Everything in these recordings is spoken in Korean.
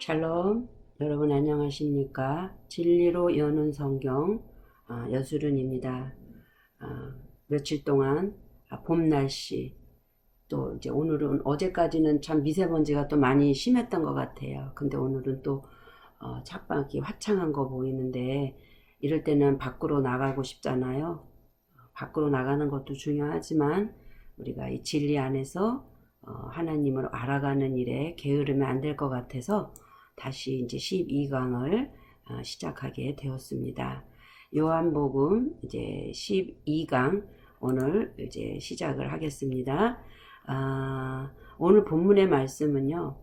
샬롬, 여러분 안녕하십니까? 진리로 여는 성경 여수른입니다. 며칠 동안 봄 날씨, 또 이제 오늘은 어제까지는 참 미세먼지가 또 많이 심했던 것 같아요. 근데 오늘은 또 착방이 화창한 거 보이는데, 이럴 때는 밖으로 나가고 싶잖아요. 밖으로 나가는 것도 중요하지만 우리가 이 진리 안에서 하나님을 알아가는 일에 게으르면 안 될 것 같아서 다시 이제 12강을 시작하게 되었습니다. 요한복음 이제 12강 오늘 이제 시작을 하겠습니다. 오늘 본문의 말씀은요,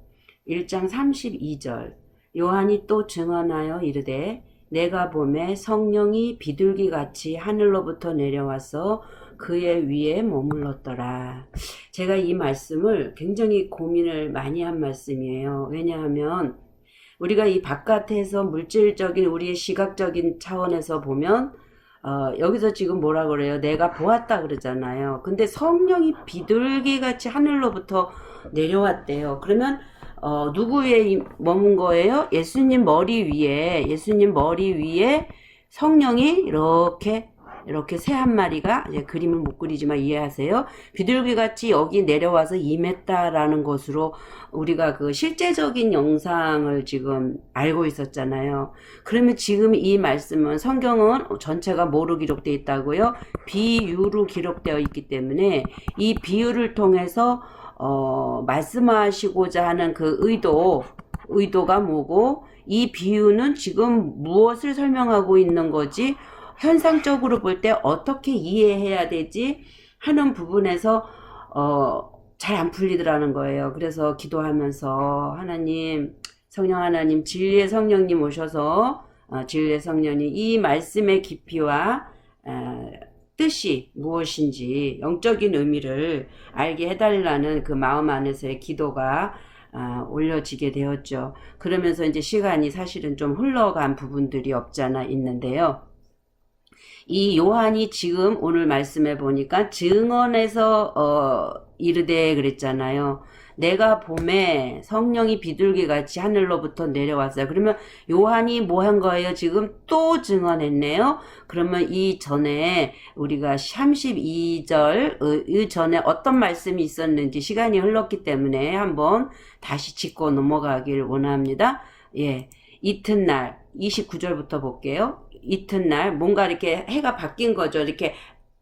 1장 32절, 요한이 또 증언하여 이르되 내가 보매 성령이 비둘기같이 하늘로부터 내려와서 그의 위에 머물렀더라. 제가 이 말씀을 굉장히 고민을 많이 한 말씀이에요. 왜냐하면 우리가 이 바깥에서 물질적인 우리의 시각적인 차원에서 보면 여기서 지금 뭐라 그래요? 내가 보았다 그러잖아요. 근데 성령이 비둘기같이 하늘로부터 내려왔대요. 그러면 누구 위에 머문 거예요? 예수님 머리 위에 성령이 이렇게 새 한 마리가, 이제 그림을 못 그리지만 이해하세요. 비둘기같이 여기 내려와서 임했다라는 것으로 우리가 그 실제적인 영상을 지금 알고 있었잖아요. 그러면 지금 이 말씀은, 성경은 전체가 뭐로 기록되어 있다고요? 비유로 기록되어 있기 때문에 이 비유를 통해서 말씀하시고자 하는 그 의도가 뭐고, 이 비유는 지금 무엇을 설명하고 있는 거지, 현상적으로 볼 때 어떻게 이해해야 되지 하는 부분에서 잘 안 풀리더라는 거예요. 그래서 기도하면서 성령 하나님, 진리의 성령님 오셔서 진리의 성령이 이 말씀의 깊이와 뜻이 무엇인지 영적인 의미를 알게 해달라는 그 마음 안에서의 기도가 올려지게 되었죠. 그러면서 이제 시간이 사실은 좀 흘러간 부분들이 없잖아 있는데요. 이 요한이 지금 오늘 말씀해 보니까 증언해서 이르되 그랬잖아요. 내가 봄에 성령이 비둘기같이 하늘로부터 내려왔어요. 그러면 요한이 뭐 한 거예요? 지금 또 증언했네요. 그러면 이 전에 우리가 32절 이 전에 어떤 말씀이 있었는지 시간이 흘렀기 때문에 한번 다시 짚고 넘어가길 원합니다. 예, 이튿날 29절부터 볼게요. 이튿날 뭔가 이렇게 해가 바뀐 거죠. 이렇게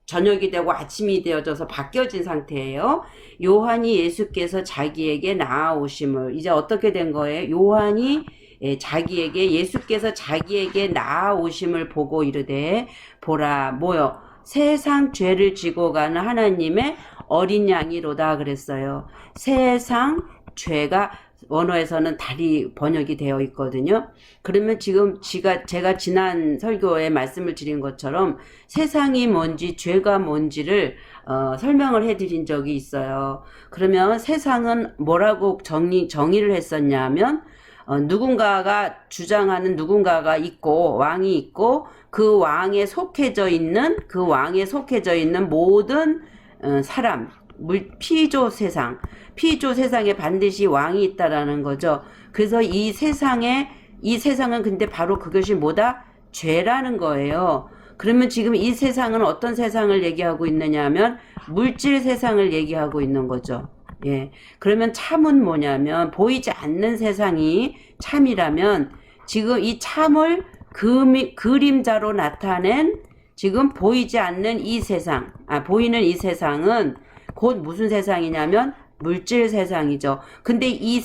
저녁이 되고 아침이 되어져서 바뀌어진 상태예요. 요한이 예수께서 자기에게 나아오심을, 이제 어떻게 된 거예요? 요한이 예수께서 자기에게 나아오심을 보고 이르되 보라, 뭐요? 세상 죄를 지고 가는 하나님의 어린 양이로다 그랬어요. 세상 죄가 원어에서는 달리 번역이 되어 있거든요. 그러면 지금 제가 지난 설교에 말씀을 드린 것처럼 세상이 뭔지 죄가 뭔지를 설명을 해드린 적이 있어요. 그러면 세상은 뭐라고 정의를 했었냐면 누군가가 주장하는 누군가가 있고 왕이 있고 그 왕에 속해져 있는 모든 사람, 피조 세상에 반드시 왕이 있다라는 거죠. 그래서 이 세상은 근데 바로 그것이 뭐다? 죄라는 거예요. 그러면 지금 이 세상은 어떤 세상을 얘기하고 있느냐 하면 물질 세상을 얘기하고 있는 거죠. 예. 그러면 참은 뭐냐면, 보이지 않는 세상이 참이라면 지금 이 참을 그림자로 나타낸 지금 보이지 않는 이 세상, 보이는 이 세상은 곧 무슨 세상이냐면 물질 세상이죠. 근데 이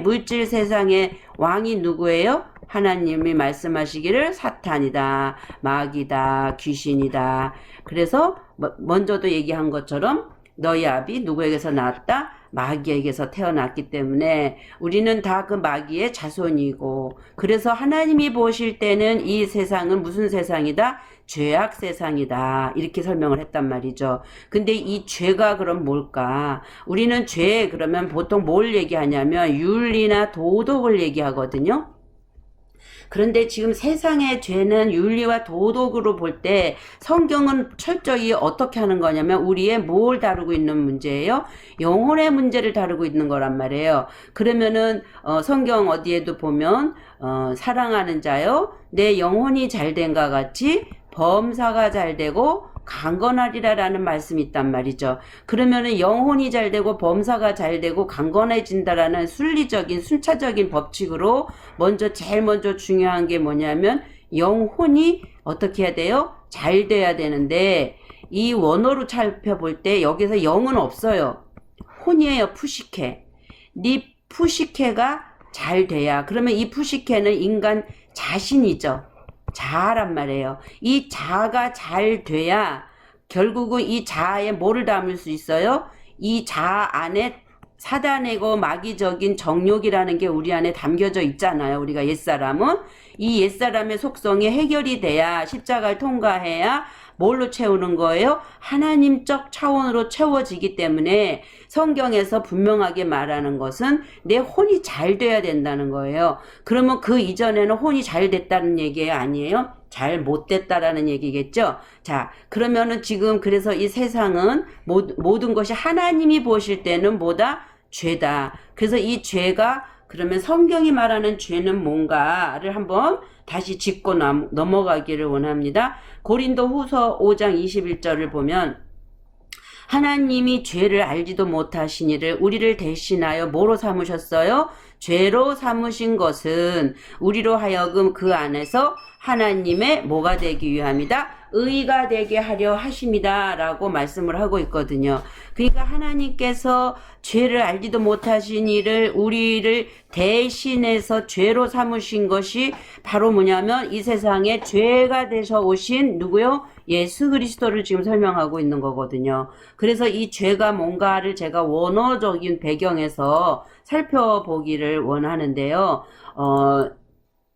물질 세상의 왕이 누구예요? 하나님이 말씀하시기를 사탄이다, 마귀다, 귀신이다. 그래서 먼저도 얘기한 것처럼 너희 아비 누구에게서 나왔다? 마귀에게서 태어났기 때문에 우리는 다 그 마귀의 자손이고, 그래서 하나님이 보실 때는 이 세상은 무슨 세상이다? 죄악 세상이다. 이렇게 설명을 했단 말이죠. 근데 이 죄가 그럼 뭘까? 우리는 죄 그러면 보통 뭘 얘기하냐면 윤리나 도덕을 얘기하거든요. 그런데 지금 세상의 죄는 윤리와 도덕으로 볼 때 성경은 철저히 어떻게 하는 거냐면 우리의 뭘 다루고 있는 문제예요? 영혼의 문제를 다루고 있는 거란 말이에요. 그러면은 성경 어디에도 보면 사랑하는 자요 내 영혼이 잘된과 같이 범사가 잘되고 강건하리라라는 말씀이 있단 말이죠. 그러면은 영혼이 잘되고 범사가 잘되고 강건해진다라는 순리적인 순차적인 법칙으로 제일 먼저 중요한 게 뭐냐면 영혼이 어떻게 해야 돼요? 잘 돼야 되는데 이 원어로 살펴볼 때 여기서 영은 없어요. 혼이에요. 푸시케. 네 푸시케가 잘 돼야. 그러면 이 푸시케는 인간 자신이죠. 자아란 말이에요. 이 자아가 잘 돼야 결국은 이 자아에 뭐를 담을 수 있어요? 이 자아 안에 사단이고 마귀적인 정욕이라는 게 우리 안에 담겨져 있잖아요. 우리가 옛사람은 이 옛사람의 속성이 해결이 돼야 십자가를 통과해야 뭘로 채우는 거예요? 하나님적 차원으로 채워지기 때문에 성경에서 분명하게 말하는 것은 내 혼이 잘 돼야 된다는 거예요. 그러면 그 이전에는 혼이 잘 됐다는 얘기 아니에요? 잘 못 됐다라는 얘기겠죠? 자, 그러면은 지금 그래서 이 세상은 모든 것이 하나님이 보실 때는 뭐다? 죄다. 그래서 이 죄가 그러면 성경이 말하는 죄는 뭔가를 한번 다시 짚고 넘어가기를 원합니다. 고린도 후서 5장 21절을 보면 하나님이 죄를 알지도 못하시니를 우리를 대신하여 뭐로 삼으셨어요? 죄로 삼으신 것은 우리로 하여금 그 안에서 하나님의 뭐가 되기 위함이다? 의가 되게 하려 하십니다. 라고 말씀을 하고 있거든요. 그러니까 하나님께서 죄를 알지도 못하신 이를 우리를 대신해서 죄로 삼으신 것이 바로 뭐냐면 이 세상에 죄가 되셔 오신 누구요? 예수 그리스도를 지금 설명하고 있는 거거든요. 그래서 이 죄가 뭔가를 제가 원어적인 배경에서 살펴보기를 원하는데요.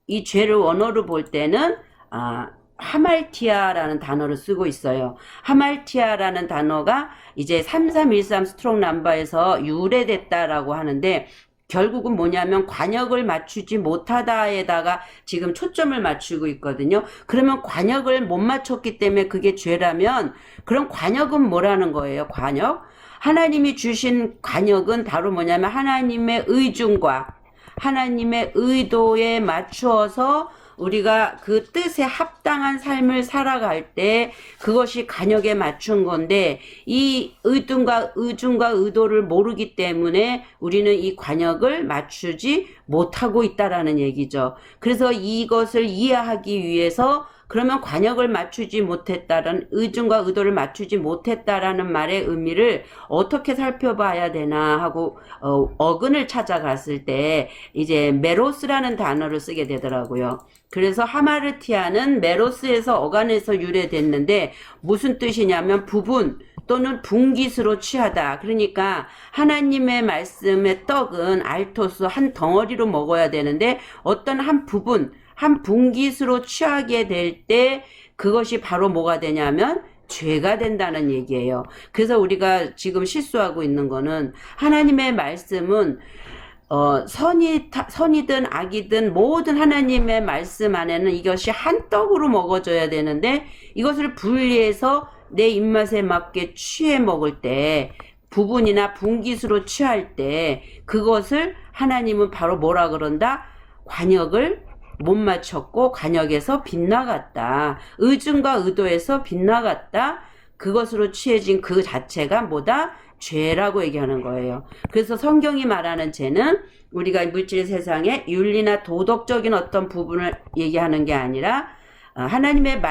이 죄를 원어로 볼 때는 하말티아라는 단어를 쓰고 있어요. 하말티아라는 단어가 이제 3313 스트롱 넘버에서 유래됐다라고 하는데 결국은 뭐냐면 관역을 맞추지 못하다에다가 지금 초점을 맞추고 있거든요. 그러면 관역을 못 맞췄기 때문에 그게 죄라면 그럼 관역은 뭐라는 거예요? 관역? 하나님이 주신 관역은 바로 뭐냐면 하나님의 의중과 하나님의 의도에 맞추어서 우리가 그 뜻에 합당한 삶을 살아갈 때 그것이 관역에 맞춘 건데 이 의중과 의도를 모르기 때문에 우리는 이 관역을 맞추지 못하고 있다라는 얘기죠. 그래서 이것을 이해하기 위해서 그러면 관역을 맞추지 못했다라는 의중과 의도를 맞추지 못했다라는 말의 의미를 어떻게 살펴봐야 되나 하고 어근을 찾아갔을 때 이제 메로스라는 단어를 쓰게 되더라고요. 그래서 하마르티아는 메로스에서 어간에서 유래됐는데 무슨 뜻이냐면 부분 또는 분깃으로 취하다. 그러니까 하나님의 말씀의 떡은 알토스 한 덩어리로 먹어야 되는데 어떤 한 부분 한 분깃으로 취하게 될 때 그것이 바로 뭐가 되냐면 죄가 된다는 얘기예요. 그래서 우리가 지금 실수하고 있는 거는 하나님의 말씀은 선이든 악이든 모든 하나님의 말씀 안에는 이것이 한 떡으로 먹어줘야 되는데 이것을 분리해서 내 입맛에 맞게 취해 먹을 때 부분이나 분깃으로 취할 때 그것을 하나님은 바로 뭐라 그런다? 관역을 못 맞췄고 관역에서 빗나갔다. 의중과 의도에서 빗나갔다. 그것으로 취해진 그 자체가 뭐다? 죄라고 얘기하는 거예요. 그래서 성경이 말하는 죄는 우리가 물질 세상에 윤리나 도덕적인 어떤 부분을 얘기하는 게 아니라 하나님의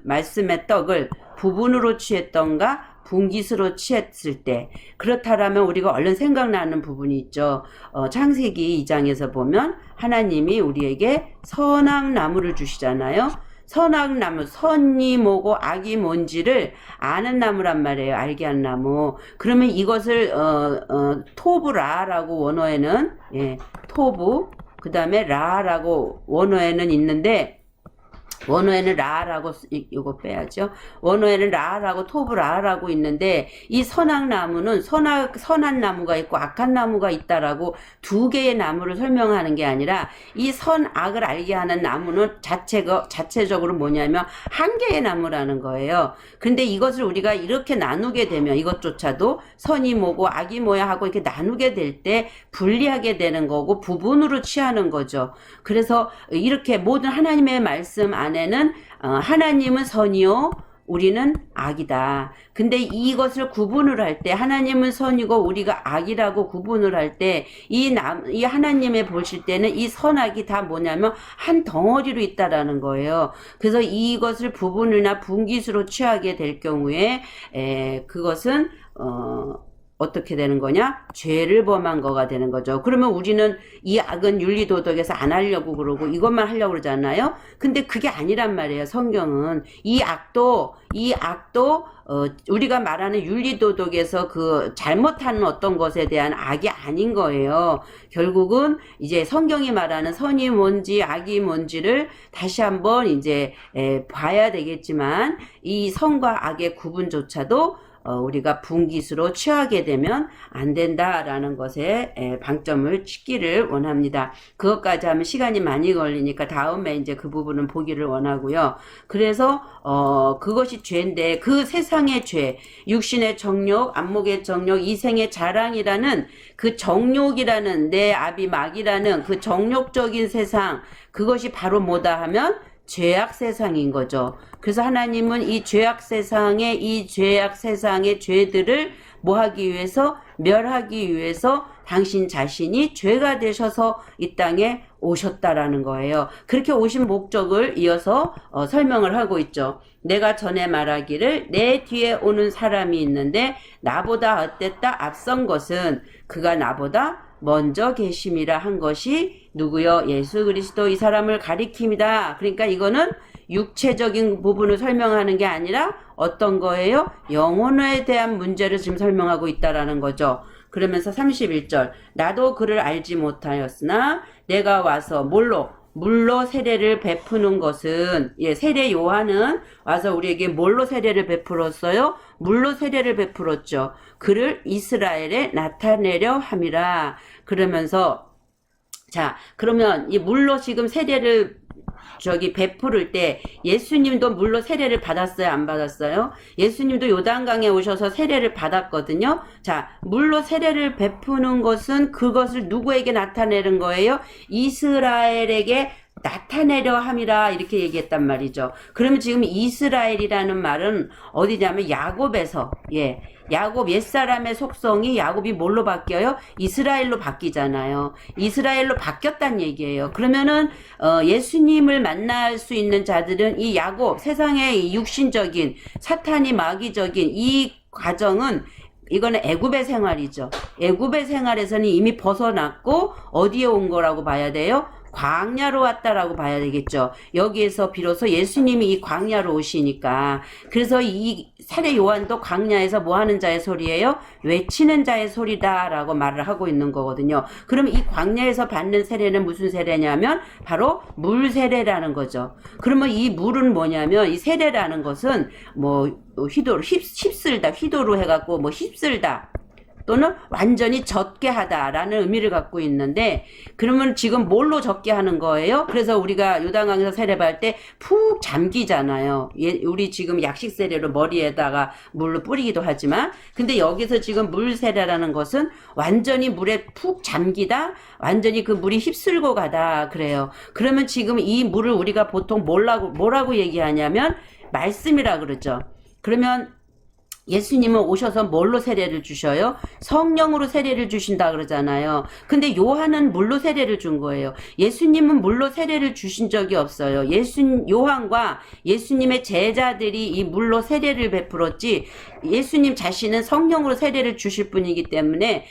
말씀의 떡을 부분으로 취했던가 분깃으로 취했을 때 그렇다라면 우리가 얼른 생각나는 부분이 있죠. 창세기 2장에서 보면 하나님이 우리에게 선악나무를 주시잖아요. 선악나무, 선이 뭐고 악이 뭔지를 아는 나무란 말이에요. 알게 한 나무. 그러면 이것을 토브라라고 원어에는 토브 그 다음에 라라고 원어에는 있는데 원어에는 라라고 이거 빼야죠. 원어에는 라라고 토브라라고 있는데 이 선악나무는 선한 나무가 있고 악한 나무가 있다라고 두 개의 나무를 설명하는 게 아니라 이 선악을 알게 하는 나무는 자체적으로 뭐냐면 한 개의 나무라는 거예요. 근데 이것을 우리가 이렇게 나누게 되면 이것조차도 선이 뭐고 악이 뭐야 하고 이렇게 나누게 될 때 분리하게 되는 거고 부분으로 취하는 거죠. 그래서 이렇게 모든 하나님의 말씀 안에는 하나님은 선이요 우리는 악이다. 근데 이것을 구분을 할 때 하나님은 선이고 우리가 악이라고 구분을 할 때 이 하나님의 보실 때는 이 선악이 다 뭐냐면 한 덩어리로 있다라는 거예요. 그래서 이것을 부분이나 분기수로 취하게 될 경우에 그것은 어떻게 되는 거냐? 죄를 범한 거가 되는 거죠. 그러면 우리는 이 악은 윤리도덕에서 안 하려고 그러고 이것만 하려고 그러잖아요. 근데 그게 아니란 말이에요. 성경은 이 악도 우리가 말하는 윤리도덕에서 그 잘못하는 어떤 것에 대한 악이 아닌 거예요. 결국은 이제 성경이 말하는 선이 뭔지 악이 뭔지를 다시 한번 이제 봐야 되겠지만 이 선과 악의 구분조차도 우리가 분기수로 취하게 되면 안 된다라는 것에 방점을 찍기를 원합니다. 그것까지 하면 시간이 많이 걸리니까 다음에 이제 그 부분은 보기를 원하고요. 그래서 그것이 죄인데 그 세상의 죄, 육신의 정욕, 안목의 정욕, 이생의 자랑이라는 그 정욕이라는 내 압이 막이라는 그 정욕적인 세상, 그것이 바로 뭐다 하면 죄악 세상인 거죠. 그래서 하나님은 이 죄악 세상의 죄들을 뭐 하기 위해서 멸하기 위해서 당신 자신이 죄가 되셔서 이 땅에 오셨다라는 거예요. 그렇게 오신 목적을 이어서 설명을 하고 있죠. 내가 전에 말하기를 내 뒤에 오는 사람이 있는데 나보다 어땠다 앞선 것은 그가 나보다 먼저 계심이라 한 것이 누구요? 예수 그리스도 이 사람을 가리킵니다. 그러니까 이거는 육체적인 부분을 설명하는 게 아니라 어떤 거예요? 영혼에 대한 문제를 지금 설명하고 있다라는 거죠. 그러면서 31절 나도 그를 알지 못하였으나 내가 와서 물로 세례를 베푸는 것은 세례 요한은 와서 우리에게 뭘로 세례를 베풀었어요? 물로 세례를 베풀었죠. 그를 이스라엘에 나타내려 함이라. 그러면서 자 그러면 이 물로 지금 세례를 베풀을 때 예수님도 물로 세례를 받았어요? 안 받았어요? 예수님도 요단강에 오셔서 세례를 받았거든요. 자, 물로 세례를 베푸는 것은 그것을 누구에게 나타내는 거예요? 이스라엘에게 나타내려 함이라 이렇게 얘기했단 말이죠. 그러면 지금 이스라엘이라는 말은 어디냐면 야곱에서 야곱 옛사람의 속성이 야곱이 뭘로 바뀌어요? 이스라엘로 바뀌잖아요. 이스라엘로 바뀌었단 얘기예요. 그러면은 예수님을 만날 수 있는 자들은 이 야곱 세상의 육신적인 사탄이 마귀적인 이 과정은 이거는 애굽의 생활이죠. 애굽의 생활에서는 이미 벗어났고 어디에 온 거라고 봐야 돼요? 광야로 왔다라고 봐야 되겠죠. 여기에서 비로소 예수님이 이 광야로 오시니까. 그래서 이 세례 요한도 광야에서 뭐 하는 자의 소리예요? 외치는 자의 소리다라고 말을 하고 있는 거거든요. 그럼 이 광야에서 받는 세례는 무슨 세례냐면 바로 물 세례라는 거죠. 그러면 이 물은 뭐냐면 이 세례라는 것은 뭐 휘도로 휩쓸다 휘도로 해갖고 뭐 휩쓸다 또는 완전히 젖게 하다라는 의미를 갖고 있는데 그러면 지금 뭘로 젖게 하는 거예요? 그래서 우리가 요단강에서 세례받을 때 푹 잠기잖아요. 우리 지금 약식 세례로 머리에다가 물로 뿌리기도 하지만 근데 여기서 지금 물 세례라는 것은 완전히 물에 푹 잠기다 완전히 그 물이 휩쓸고 가다 그래요. 그러면 지금 이 물을 우리가 보통 뭐라고 얘기하냐면 말씀이라 그러죠. 그러면 예수님은 오셔서 뭘로 세례를 주셔요? 성령으로 세례를 주신다 그러잖아요. 근데 요한은 물로 세례를 준 거예요. 예수님은 물로 세례를 주신 적이 없어요. 요한과 예수님의 제자들이 이 물로 세례를 베풀었지 예수님 자신은 성령으로 세례를 주실 분이기 때문에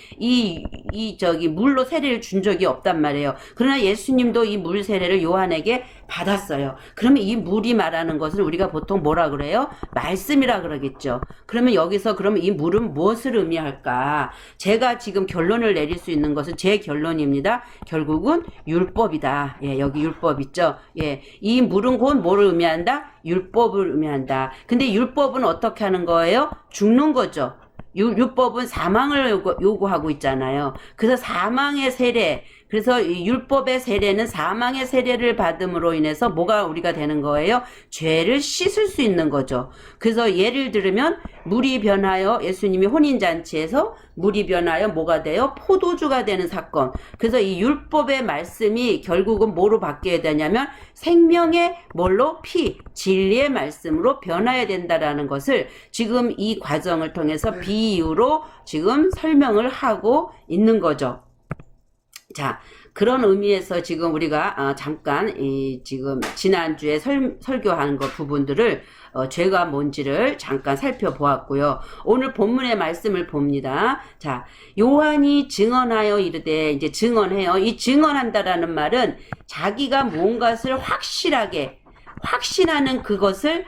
물로 세례를 준 적이 없단 말이에요. 그러나 예수님도 이 물 세례를 요한에게 받았어요. 그러면 이 물이 말하는 것을 우리가 보통 뭐라 그래요? 말씀이라 그러겠죠. 그러면 그러면 여기서 그러면 이 물은 무엇을 의미할까? 제가 지금 결론을 내릴 수 있는 것은 제 결론입니다. 결국은 율법이다. 예, 여기 율법 있죠? 예, 이 물은 곧 뭐를 의미한다? 율법을 의미한다. 근데 율법은 어떻게 하는 거예요? 죽는 거죠. 율법은 사망을 요구하고 있잖아요. 그래서 사망의 세례, 그래서 이 율법의 세례는 사망의 세례를 받음으로 인해서 뭐가 우리가 되는 거예요? 죄를 씻을 수 있는 거죠. 그래서 예를 들면 물이 변하여 예수님이 혼인잔치에서 물이 변하여 뭐가 돼요? 포도주가 되는 사건. 그래서 이 율법의 말씀이 결국은 뭐로 바뀌어야 되냐면 생명의 뭘로? 피, 진리의 말씀으로 변화해야 된다라는 것을 지금 이 과정을 통해서 비유로 지금 설명을 하고 있는 거죠. 자, 그런 의미에서 지금 우리가 잠깐 지금 지난주에 설교한 것 부분들을 죄가 뭔지를 잠깐 살펴보았고요. 오늘 본문의 말씀을 봅니다. 자, 요한이 증언하여 이르되, 이제 증언해요. 이 증언한다라는 말은 자기가 뭔가를 확신하는 그것을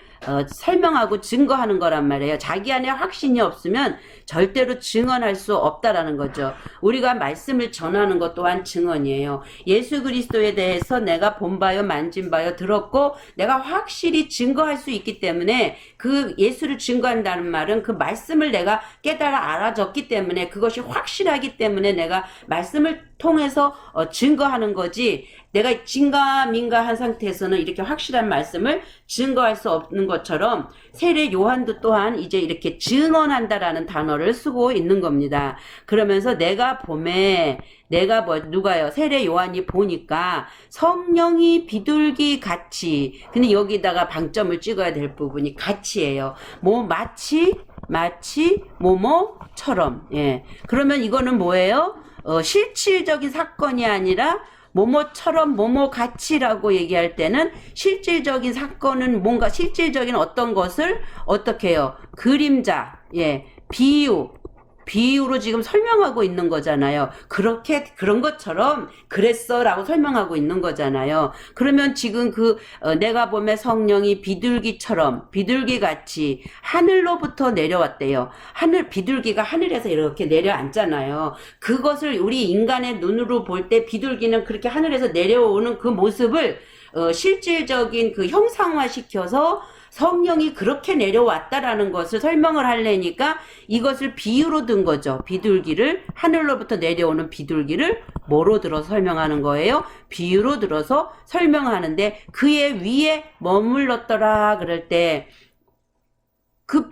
설명하고 증거하는 거란 말이에요. 자기 안에 확신이 없으면 절대로 증언할 수 없다라는 거죠. 우리가 말씀을 전하는 것 또한 증언이에요. 예수 그리스도에 대해서 내가 본바요 만진바요 들었고 내가 확실히 증거할 수 있기 때문에 그 예수를 증거한다는 말은 그 말씀을 내가 깨달아 알아졌기 때문에 그것이 확실하기 때문에 내가 말씀을 통해서 증거하는 거지, 내가 진가민가한 상태에서는 이렇게 확실한 말씀을 증거할 수 없는 것처럼 세례 요한도 또한 이제 이렇게 증언한다라는 단어를 쓰고 있는 겁니다. 그러면서 내가 봄에 누가요? 세례 요한이 보니까 성령이 비둘기 같이, 근데 여기다가 방점을 찍어야 될 부분이 같이예요. 뭐 마치 뭐뭐처럼. 예. 그러면 이거는 뭐예요? 실질적인 사건이 아니라 뭐뭐처럼 뭐뭐같이라고 얘기할 때는 실질적인 사건은 뭔가 실질적인 어떤 것을 어떻게 해요? 그림자, 예, 비유로 지금 설명하고 있는 거잖아요. 그런 것처럼 그랬어 라고 설명하고 있는 거잖아요. 그러면 지금 내가 보면 성령이 비둘기 같이 하늘로부터 내려왔대요. 비둘기가 하늘에서 이렇게 내려앉잖아요. 그것을 우리 인간의 눈으로 볼 때 비둘기는 그렇게 하늘에서 내려오는 그 모습을 실질적인 그 형상화시켜서 성령이 그렇게 내려왔다라는 것을 설명을 하려니까 이것을 비유로 든 거죠. 비둘기를, 하늘로부터 내려오는 비둘기를 뭐로 들어서 설명하는 거예요? 비유로 들어서 설명하는데 그의 위에 머물렀더라 그럴 때 그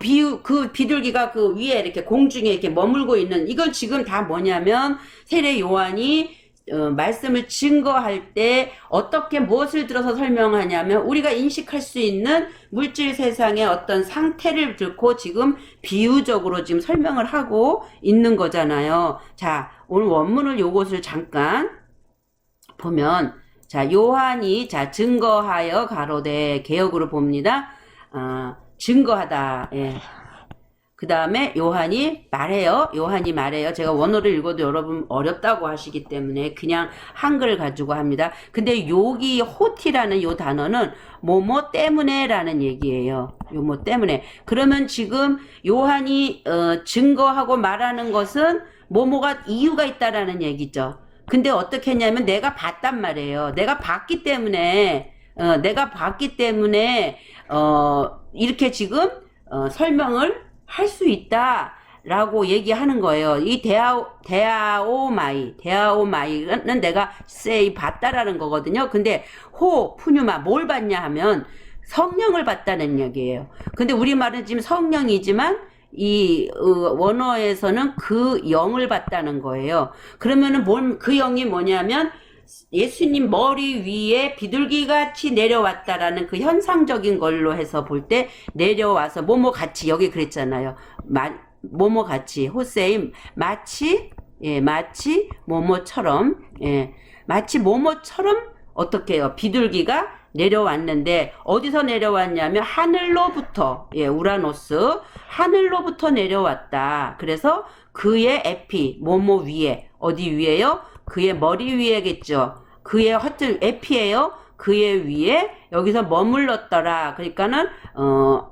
비둘기가 그 위에 이렇게 공중에 이렇게 머물고 있는, 이건 지금 다 뭐냐면 세례 요한이 말씀을 증거할 때 어떻게 무엇을 들어서 설명하냐면 우리가 인식할 수 있는 물질 세상의 어떤 상태를 들고 지금 비유적으로 지금 설명을 하고 있는 거잖아요. 자, 오늘 원문을 요것을 잠깐 보면, 자, 요한이 증거하여 가로되, 개역으로 봅니다. 증거하다. 예. 그 다음에 요한이 말해요. 제가 원어를 읽어도 여러분 어렵다고 하시기 때문에 그냥 한글을 가지고 합니다. 근데 여기 호티라는 요 단어는 뭐뭐 때문에 라는 얘기예요. 뭐 때문에. 그러면 지금 요한이 증거하고 말하는 것은 뭐뭐가 이유가 있다라는 얘기죠. 근데 어떻게 했냐면 내가 봤단 말이에요. 내가 봤기 때문에 이렇게 지금 설명을 할 수 있다라고 얘기하는 거예요. 이 데아오마이는 내가 봤다라는 거거든요. 근데 푸뉴마 뭘 봤냐 하면 성령을 봤다는 얘기예요. 근데 우리말은 지금 성령이지만 이 원어에서는 그 영을 봤다는 거예요. 그러면은 그 영이 뭐냐면 예수님 머리 위에 비둘기같이 내려왔다라는 그 현상적인 걸로 해서 볼 때 내려와서 뭐뭐같이, 여기 그랬잖아요. 뭐뭐같이, 호세임 마치 뭐뭐처럼, 마치 뭐뭐처럼 어떻게 해요? 비둘기가 내려왔는데 어디서 내려왔냐면 하늘로부터, 우라노스 하늘로부터 내려왔다. 그래서 그의 에피 뭐뭐 위에, 어디 위에요? 그의 머리 위에겠죠. 그의 하여튼 에피예요. 그의 위에 여기서 머물렀더라. 그러니까는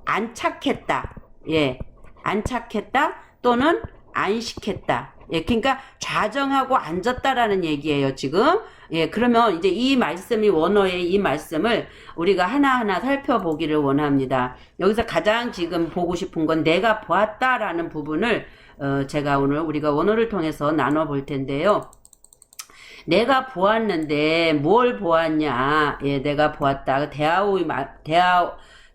안착했다. 예. 안착했다 또는 안식했다. 예, 그러니까 좌정하고 앉았다라는 얘기예요, 지금. 예, 그러면 이제 이 말씀이 원어의 이 말씀을 우리가 하나하나 살펴보기를 원합니다. 여기서 가장 지금 보고 싶은 건 내가 보았다라는 부분을 제가 오늘 우리가 원어를 통해서 나눠볼 텐데요. 내가 보았는데 뭘 보았냐? 예, 내가 보았다.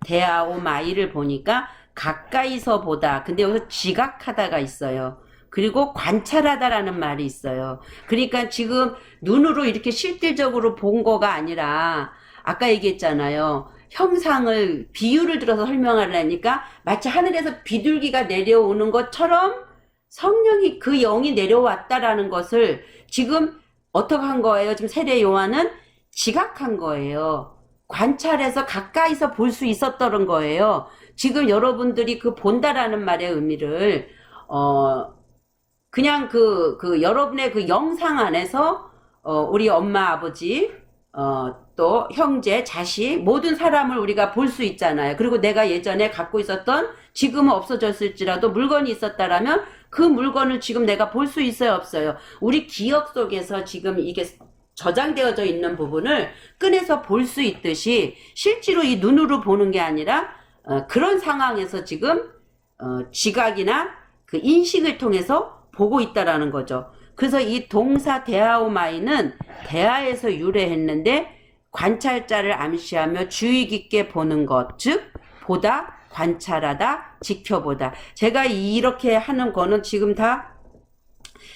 대아오마이를 보니까 가까이서 보다. 근데 여기서 지각하다가 있어요. 그리고 관찰하다라는 말이 있어요. 그러니까 지금 눈으로 이렇게 실질적으로 본 거가 아니라 아까 얘기했잖아요. 형상을 비유를 들어서 설명하려니까 마치 하늘에서 비둘기가 내려오는 것처럼 성령이 그 영이 내려왔다라는 것을 지금 어떻게 한 거예요? 지금 세례 요한은 지각한 거예요. 관찰해서 가까이서 볼 수 있었던 거예요. 지금 여러분들이 그 본다라는 말의 의미를 그냥 여러분의 그 영상 안에서 우리 엄마 아버지 또 형제 자식 모든 사람을 우리가 볼 수 있잖아요. 그리고 내가 예전에 갖고 있었던 지금은 없어졌을지라도 물건이 있었다라면 그 물건을 지금 내가 볼 수 있어요, 없어요? 우리 기억 속에서 지금 이게 저장되어져 있는 부분을 꺼내서 볼 수 있듯이 실제로 이 눈으로 보는 게 아니라 그런 상황에서 지금 지각이나 그 인식을 통해서 보고 있다라는 거죠. 그래서 이 동사 대아오마이는 대아에서 유래했는데 관찰자를 암시하며 주의 깊게 보는 것, 즉 보다, 관찰하다, 지켜보다. 제가 이렇게 하는 거는 지금 다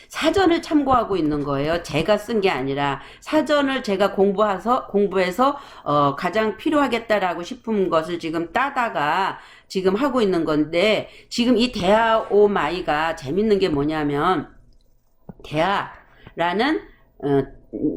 사전을 참고하고 있는 거예요. 제가 쓴 게 아니라 사전을 제가 공부해서 가장 필요하겠다라고 싶은 것을 지금 따다가 지금 하고 있는 건데, 지금 이 대아오마이가 재밌는 게 뭐냐면 대아라는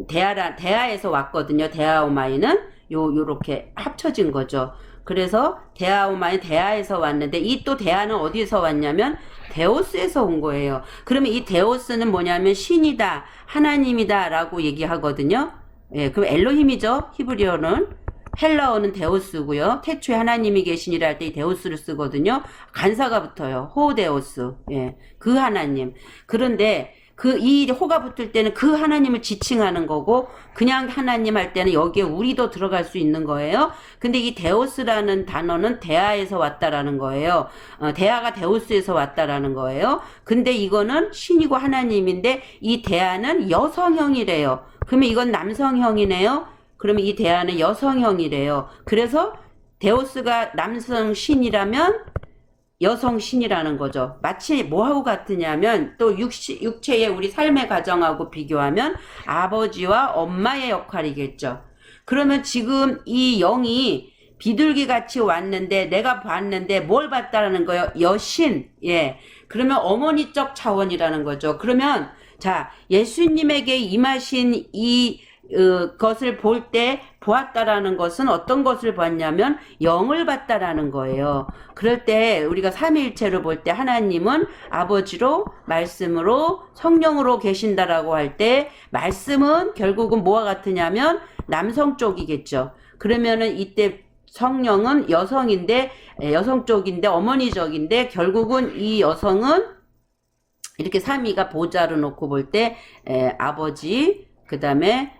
대아에서 왔거든요. 대아오마이는 요렇게 합쳐진 거죠. 그래서 대아오마이 대아에서 왔는데 이 또 대아는 어디에서 왔냐면 데오스에서 온 거예요. 그러면 이 데오스는 뭐냐면 신이다, 하나님이다 라고 얘기하거든요. 예, 그럼 엘로힘이죠. 히브리어는. 헬라어는 데오스고요. 태초에 하나님이 계시니라 할 때 이 데오스를 쓰거든요. 간사가 붙어요. 호데오스. 예, 그 하나님. 그런데 이 호가 붙을 때는 그 하나님을 지칭하는 거고, 그냥 하나님 할 때는 여기에 우리도 들어갈 수 있는 거예요. 근데 이 데오스라는 단어는 대아에서 왔다라는 거예요. 대아가 데오스에서 왔다라는 거예요. 근데 이거는 신이고 하나님인데 이 대아는 여성형이래요. 그러면 이건 남성형이네요. 그러면 이 대아는 여성형이래요. 그래서 데오스가 남성 신이라면 여성 신이라는 거죠. 마치 뭐하고 같으냐면 또 육체의 우리 삶의 가정하고 비교하면 아버지와 엄마의 역할이겠죠. 그러면 지금 이 영이 비둘기 같이 왔는데 내가 봤는데 뭘 봤다라는 거예요? 여신. 예. 그러면 어머니적 차원이라는 거죠. 그러면 자, 예수님에게 임하신 것을 볼 때 보았다라는 것은 어떤 것을 봤냐면 영을 봤다라는 거예요. 그럴 때 우리가 삼위일체로 볼 때 하나님은 아버지로, 말씀으로, 성령으로 계신다라고 할 때 말씀은 결국은 뭐와 같으냐면 남성 쪽이겠죠. 그러면은 이때 성령은 여성인데, 여성 쪽인데 어머니적인데 결국은 이 여성은 이렇게 삼위가 보좌로 놓고 볼 때 아버지, 그 다음에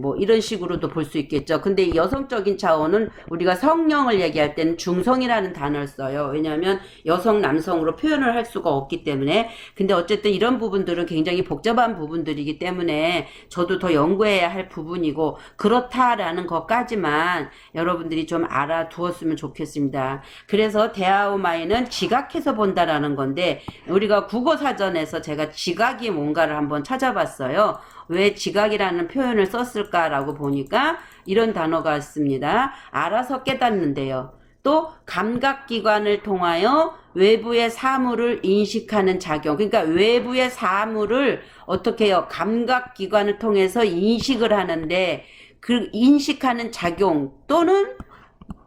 뭐 이런 식으로도 볼 수 있겠죠. 근데 이 여성적인 차원은 우리가 성령을 얘기할 때는 중성이라는 단어를 써요. 왜냐하면 여성 남성으로 표현을 할 수가 없기 때문에. 근데 어쨌든 이런 부분들은 굉장히 복잡한 부분들이기 때문에 저도 더 연구해야 할 부분이고 그렇다라는 것까지만 여러분들이 좀 알아두었으면 좋겠습니다. 그래서 대아오마이는 지각해서 본다라는 건데, 우리가 국어사전에서 제가 지각이 뭔가를 한번 찾아봤어요. 왜 지각이라는 표현을 썼을까라고 보니까 이런 단어가 있습니다. 알아서 깨닫는데요. 또 감각기관을 통하여 외부의 사물을 인식하는 작용. 그러니까 외부의 사물을 어떻게 해요? 감각기관을 통해서 인식을 하는데 그 인식하는 작용 또는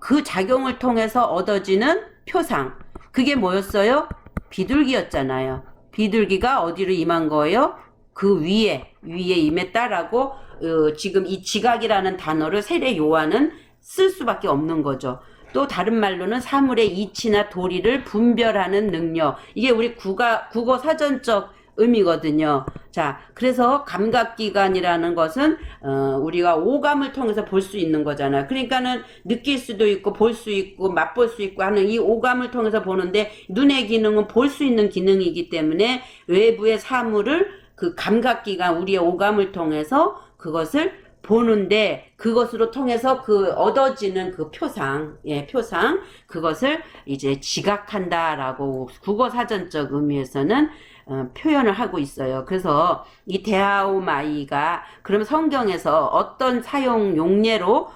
그 작용을 통해서 얻어지는 표상. 그게 뭐였어요? 비둘기였잖아요. 비둘기가 어디로 임한 거예요? 그 위에 임했다라고 지금 이 지각이라는 단어를 세례 요한은 쓸 수밖에 없는 거죠. 또 다른 말로는 사물의 이치나 도리를 분별하는 능력. 이게 우리 국어 사전적 의미거든요. 자, 그래서 감각기관이라는 것은 우리가 오감을 통해서 볼 수 있는 거잖아요. 그러니까는 느낄 수도 있고 볼 수 있고 맛볼 수 있고 하는 이 오감을 통해서 보는데, 눈의 기능은 볼 수 있는 기능이기 때문에 외부의 사물을 그 감각기관, 우리의 오감을 통해서 그것을 보는데, 그것으로 통해서 그 얻어지는 그 표상, 표상, 그것을 이제 지각한다라고 국어 사전적 의미에서는 표현을 하고 있어요. 그래서 이 데아오마이가 그럼 성경에서 어떤 사용 용례로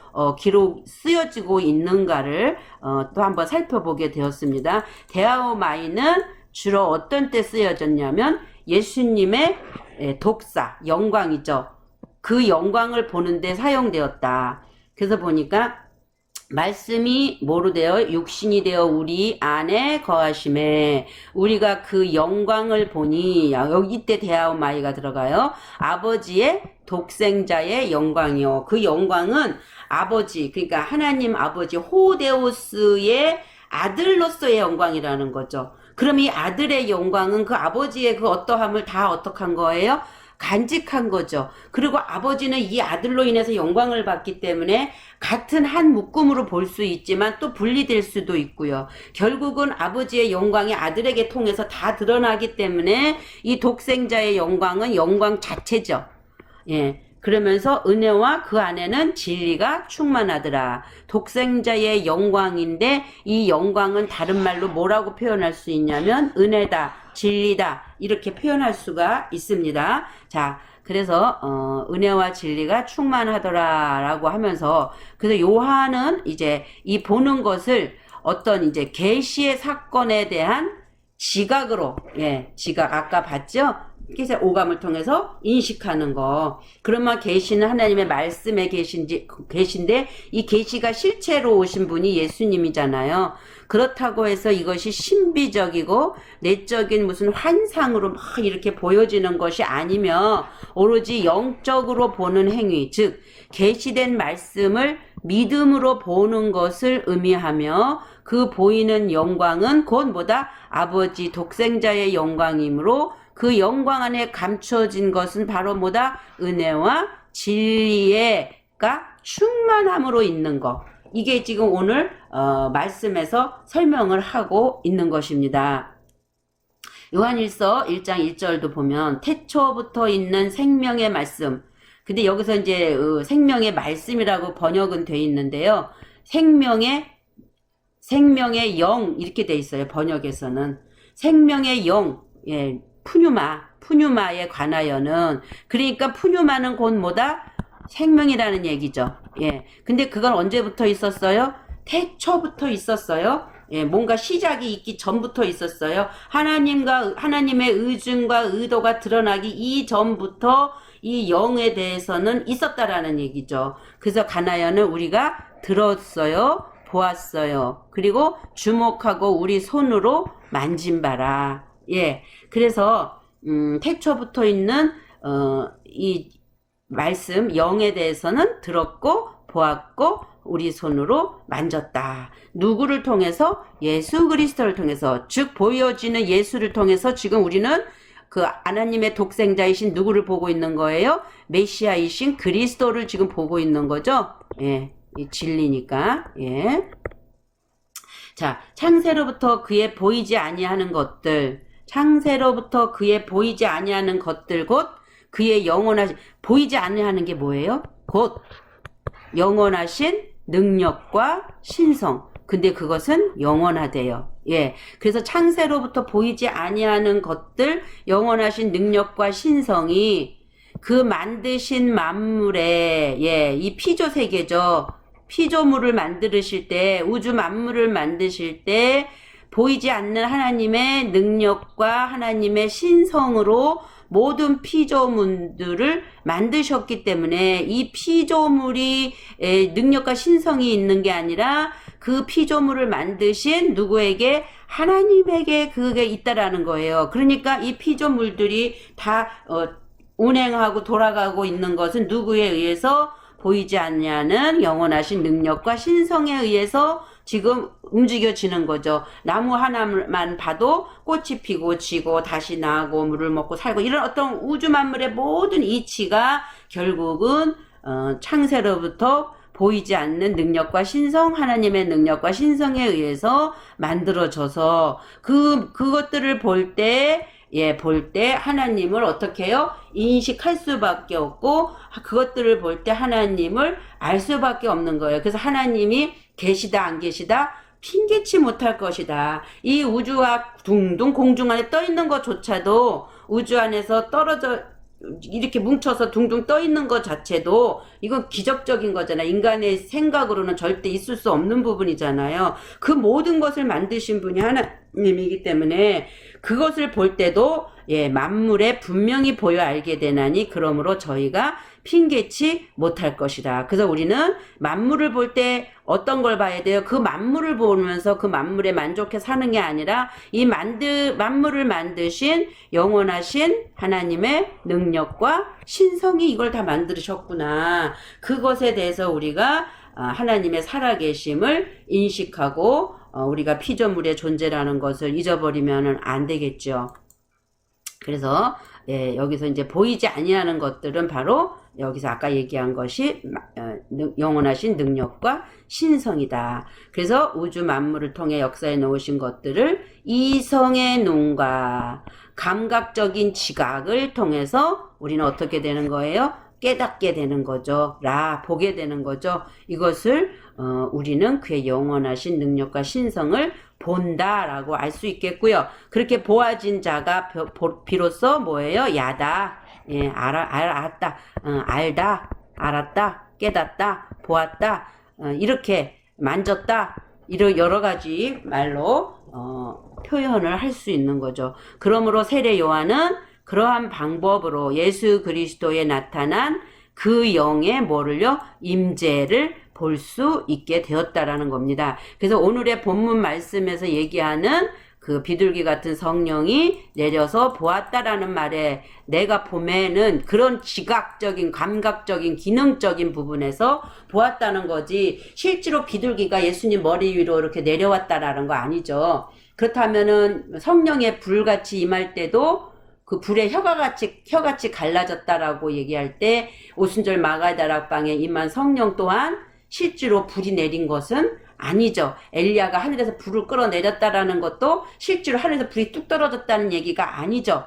쓰여지고 있는가를 또 한번 살펴보게 되었습니다. 데아오마이는 주로 어떤 때 쓰여졌냐면 예수님의 독사, 영광이죠. 그 영광을 보는데 사용되었다. 그래서 보니까 말씀이 뭐로 되어 육신이 되어 우리 안에 거하심에, 우리가 그 영광을 보니, 여기 이때 데아오마이가 들어가요. 아버지의 독생자의 영광이요. 그 영광은 아버지, 그러니까 하나님 아버지 호데오스의 아들로서의 영광이라는 거죠. 그럼 이 아들의 영광은 그 아버지의 그 어떠함을 다 어떡한 거예요? 간직한 거죠. 그리고 아버지는 이 아들로 인해서 영광을 받기 때문에 같은 한 묶음으로 볼 수 있지만 또 분리될 수도 있고요. 결국은 아버지의 영광이 아들에게 통해서 다 드러나기 때문에 이 독생자의 영광은 영광 자체죠. 그러면서 은혜와 그 안에는 진리가 충만하더라. 독생자의 영광인데 이 영광은 다른 말로 뭐라고 표현할 수 있냐면 은혜다, 진리다, 이렇게 표현할 수가 있습니다. 자, 그래서 은혜와 진리가 충만하더라 라고 하면서, 그래서 요한은 이제 이 보는 것을 어떤 이제 계시의 사건에 대한 지각으로, 지각 아까 봤죠? 그래서 오감을 통해서 인식하는 거. 그러면 계시는 하나님의 말씀에 계신데 이 계시가 실체로 오신 분이 예수님이잖아요. 그렇다고 해서 이것이 신비적이고 내적인 무슨 환상으로 막 이렇게 보여지는 것이 아니며, 오로지 영적으로 보는 행위, 즉 계시된 말씀을 믿음으로 보는 것을 의미하며, 그 보이는 영광은 곧 뭐다? 아버지 독생자의 영광이므로 그 영광 안에 감춰진 것은 바로 뭐다? 은혜와 진리가 충만함으로 있는 것. 이게 지금 오늘 말씀에서 설명을 하고 있는 것입니다. 요한일서 1장 1절도 보면 태초부터 있는 생명의 말씀. 근데 여기서 이제 생명의 말씀이라고 번역은 돼 있는데요. 생명의 영 이렇게 돼 있어요. 번역에서는 생명의 영, 푸뉴마에 관하여는, 그러니까 푸뉴마는 곧 뭐다? 생명이라는 얘기죠. 근데 그건 언제부터 있었어요? 태초부터 있었어요. 뭔가 시작이 있기 전부터 있었어요. 하나님의 의중과 의도가 드러나기 이전부터 이 영에 대해서는 있었다라는 얘기죠. 그래서 관하여는 우리가 들었어요, 보았어요. 그리고 주목하고 우리 손으로 만진 바라. 그래서 태초부터 있는 이 말씀 영에 대해서는 들었고 보았고 우리 손으로 만졌다. 누구를 통해서? 예수 그리스도를 통해서, 즉 보여지는 예수를 통해서 지금 우리는 그 하나님의 독생자이신 누구를 보고 있는 거예요? 메시아이신 그리스도를 지금 보고 있는 거죠. 이 진리니까. 자, 창세로부터 그의 보이지 아니하는 것들, 창세로부터 그의 보이지 아니하는 것들 곧 그의 영원하신, 보이지 아니하는 게 뭐예요? 곧 영원하신 능력과 신성. 근데 그것은 영원하대요. 그래서 창세로부터 보이지 아니하는 것들, 영원하신 능력과 신성이 그 만드신 만물에, 이 피조 세계죠. 피조물을 만드실 때, 우주 만물을 만드실 때 보이지 않는 하나님의 능력과 하나님의 신성으로 모든 피조물들을 만드셨기 때문에 이 피조물이 능력과 신성이 있는 게 아니라 그 피조물을 만드신 누구에게? 하나님에게 그게 있다라는 거예요. 그러니까 이 피조물들이 다 운행하고 돌아가고 있는 것은 누구에 의해서? 보이지 않냐는 영원하신 능력과 신성에 의해서 지금 움직여지는 거죠. 나무 하나만 봐도 꽃이 피고 지고 다시 나고 물을 먹고 살고 이런 어떤 우주 만물의 모든 이치가 결국은 창세로부터 보이지 않는 능력과 신성, 하나님의 능력과 신성에 의해서 만들어져서 그것들을 볼 때 하나님을 어떻게 해요? 인식할 수밖에 없고 그것들을 볼 때 하나님을 알 수밖에 없는 거예요. 그래서 하나님이 계시다 안 계시다 핑계치 못할 것이다. 이 우주가 둥둥 공중 안에 떠 있는 것조차도 우주 안에서 떨어져 이렇게 뭉쳐서 둥둥 떠 있는 것 자체도 이건 기적적인 거잖아요. 인간의 생각으로는 절대 있을 수 없는 부분이잖아요. 그 모든 것을 만드신 분이 하나님이기 때문에 그것을 볼 때도 만물에 분명히 보여 알게 되나니 그러므로 저희가 핑계치 못할 것이다. 그래서 우리는 만물을 볼 때 어떤 걸 봐야 돼요? 그 만물을 보면서 그 만물에 만족해 사는 게 아니라 이 만물을 만드신 영원하신 하나님의 능력과 신성이 이걸 다 만드셨구나. 그것에 대해서 우리가 하나님의 살아계심을 인식하고 우리가 피조물의 존재라는 것을 잊어버리면 안 되겠죠. 그래서 여기서 이제 보이지 아니하는 것들은 바로 여기서 아까 얘기한 것이 영원하신 능력과 신성이다. 그래서 우주 만물을 통해 역사해 놓으신 것들을 이성의 눈과 감각적인 지각을 통해서 우리는 어떻게 되는 거예요? 깨닫게 되는 거죠. 보게 되는 거죠. 이것을 우리는 그의 영원하신 능력과 신성을 본다라고 알 수 있겠고요. 그렇게 보아진 자가 비로소 뭐예요? 야다. 알았다. 알다. 알았다. 깨닫다. 보았다. 이렇게 만졌다. 이런 여러 가지 말로 표현을 할 수 있는 거죠. 그러므로 세례 요한은 그러한 방법으로 예수 그리스도에 나타난 그 영의 뭐를요? 임재를 볼 수 있게 되었다라는 겁니다. 그래서 오늘의 본문 말씀에서 얘기하는 그 비둘기 같은 성령이 내려서 보았다라는 말에 내가 봄에는 그런 지각적인 감각적인 기능적인 부분에서 보았다는 거지 실제로 비둘기가 예수님 머리 위로 이렇게 내려왔다라는 거 아니죠. 그렇다면은 성령의 불같이 임할 때도 그 불에 혀같이 갈라졌다라고 얘기할 때 오순절 마가다락방에 임한 성령 또한 실제로 불이 내린 것은 아니죠. 엘리야가 하늘에서 불을 끌어내렸다라는 것도 실제로 하늘에서 불이 뚝 떨어졌다는 얘기가 아니죠.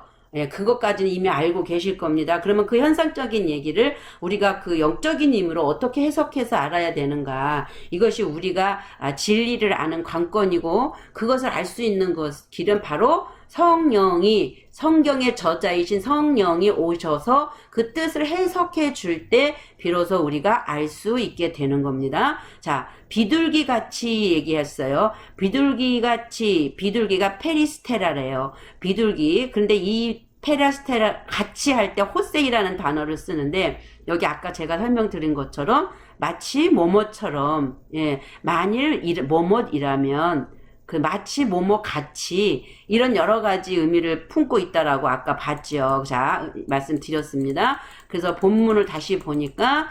그것까지는 이미 알고 계실 겁니다. 그러면 그 현상적인 얘기를 우리가 그 영적인 힘으로 어떻게 해석해서 알아야 되는가. 이것이 우리가 진리를 아는 관건이고 그것을 알 수 있는 길은 바로 성경의 저자이신 성령이 오셔서 그 뜻을 해석해 줄 때 비로소 우리가 알 수 있게 되는 겁니다. 자, 비둘기 같이 얘기했어요. 비둘기가 페리스테라래요. 비둘기. 근데 이 페리스테라 같이 할 때 호세이라는 단어를 쓰는데 여기 아까 제가 설명드린 것처럼 마치 뭐뭐처럼 만일 뭐뭐이라면 그 마치 뭐뭐 같이 이런 여러 가지 의미를 품고 있다라고 아까 봤죠. 자, 말씀드렸습니다. 그래서 본문을 다시 보니까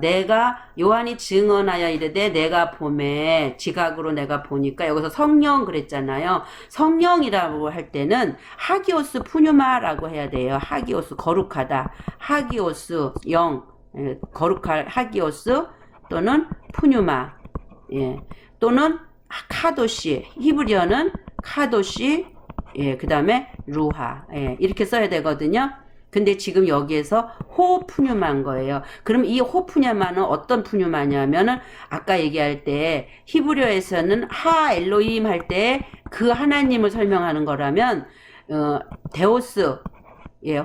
내가 요한이 증언하여 이르되 내가 봄에 지각으로 내가 보니까 여기서 성령 그랬잖아요. 성령이라고 할 때는 하기오스 푸뉴마라고 해야 돼요. 하기오스 거룩하다. 하기오스 영 거룩할 하기오스 또는 푸뉴마 또는 카도시 히브리어는 카도시 그 다음에 루하 이렇게 써야 되거든요. 근데 지금 여기에서 호푸뉴마인 거예요. 그럼 이 호푸뉴마는 어떤 푸뉴마냐면은 아까 얘기할 때 히브리어에서는 하 엘로힘 할 때 그 하나님을 설명하는 거라면 데오스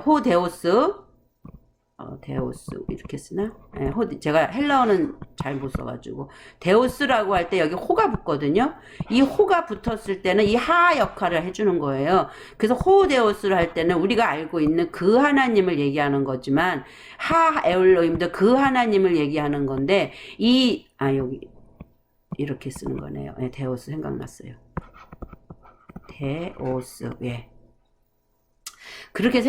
호데오스 데오스 이렇게 쓰나? 제가 헬라어는 잘 못 써가지고 데오스라고 할 때 여기 호가 붙거든요. 이 호가 붙었을 때는 이 하 역할을 해주는 거예요. 그래서 호데오스를 할 때는 우리가 알고 있는 그 하나님을 얘기하는 거지만 하 에올로임도 그 하나님을 얘기하는 건데 여기 이렇게 쓰는 거네요. 데오스 생각났어요. 데오스 그렇게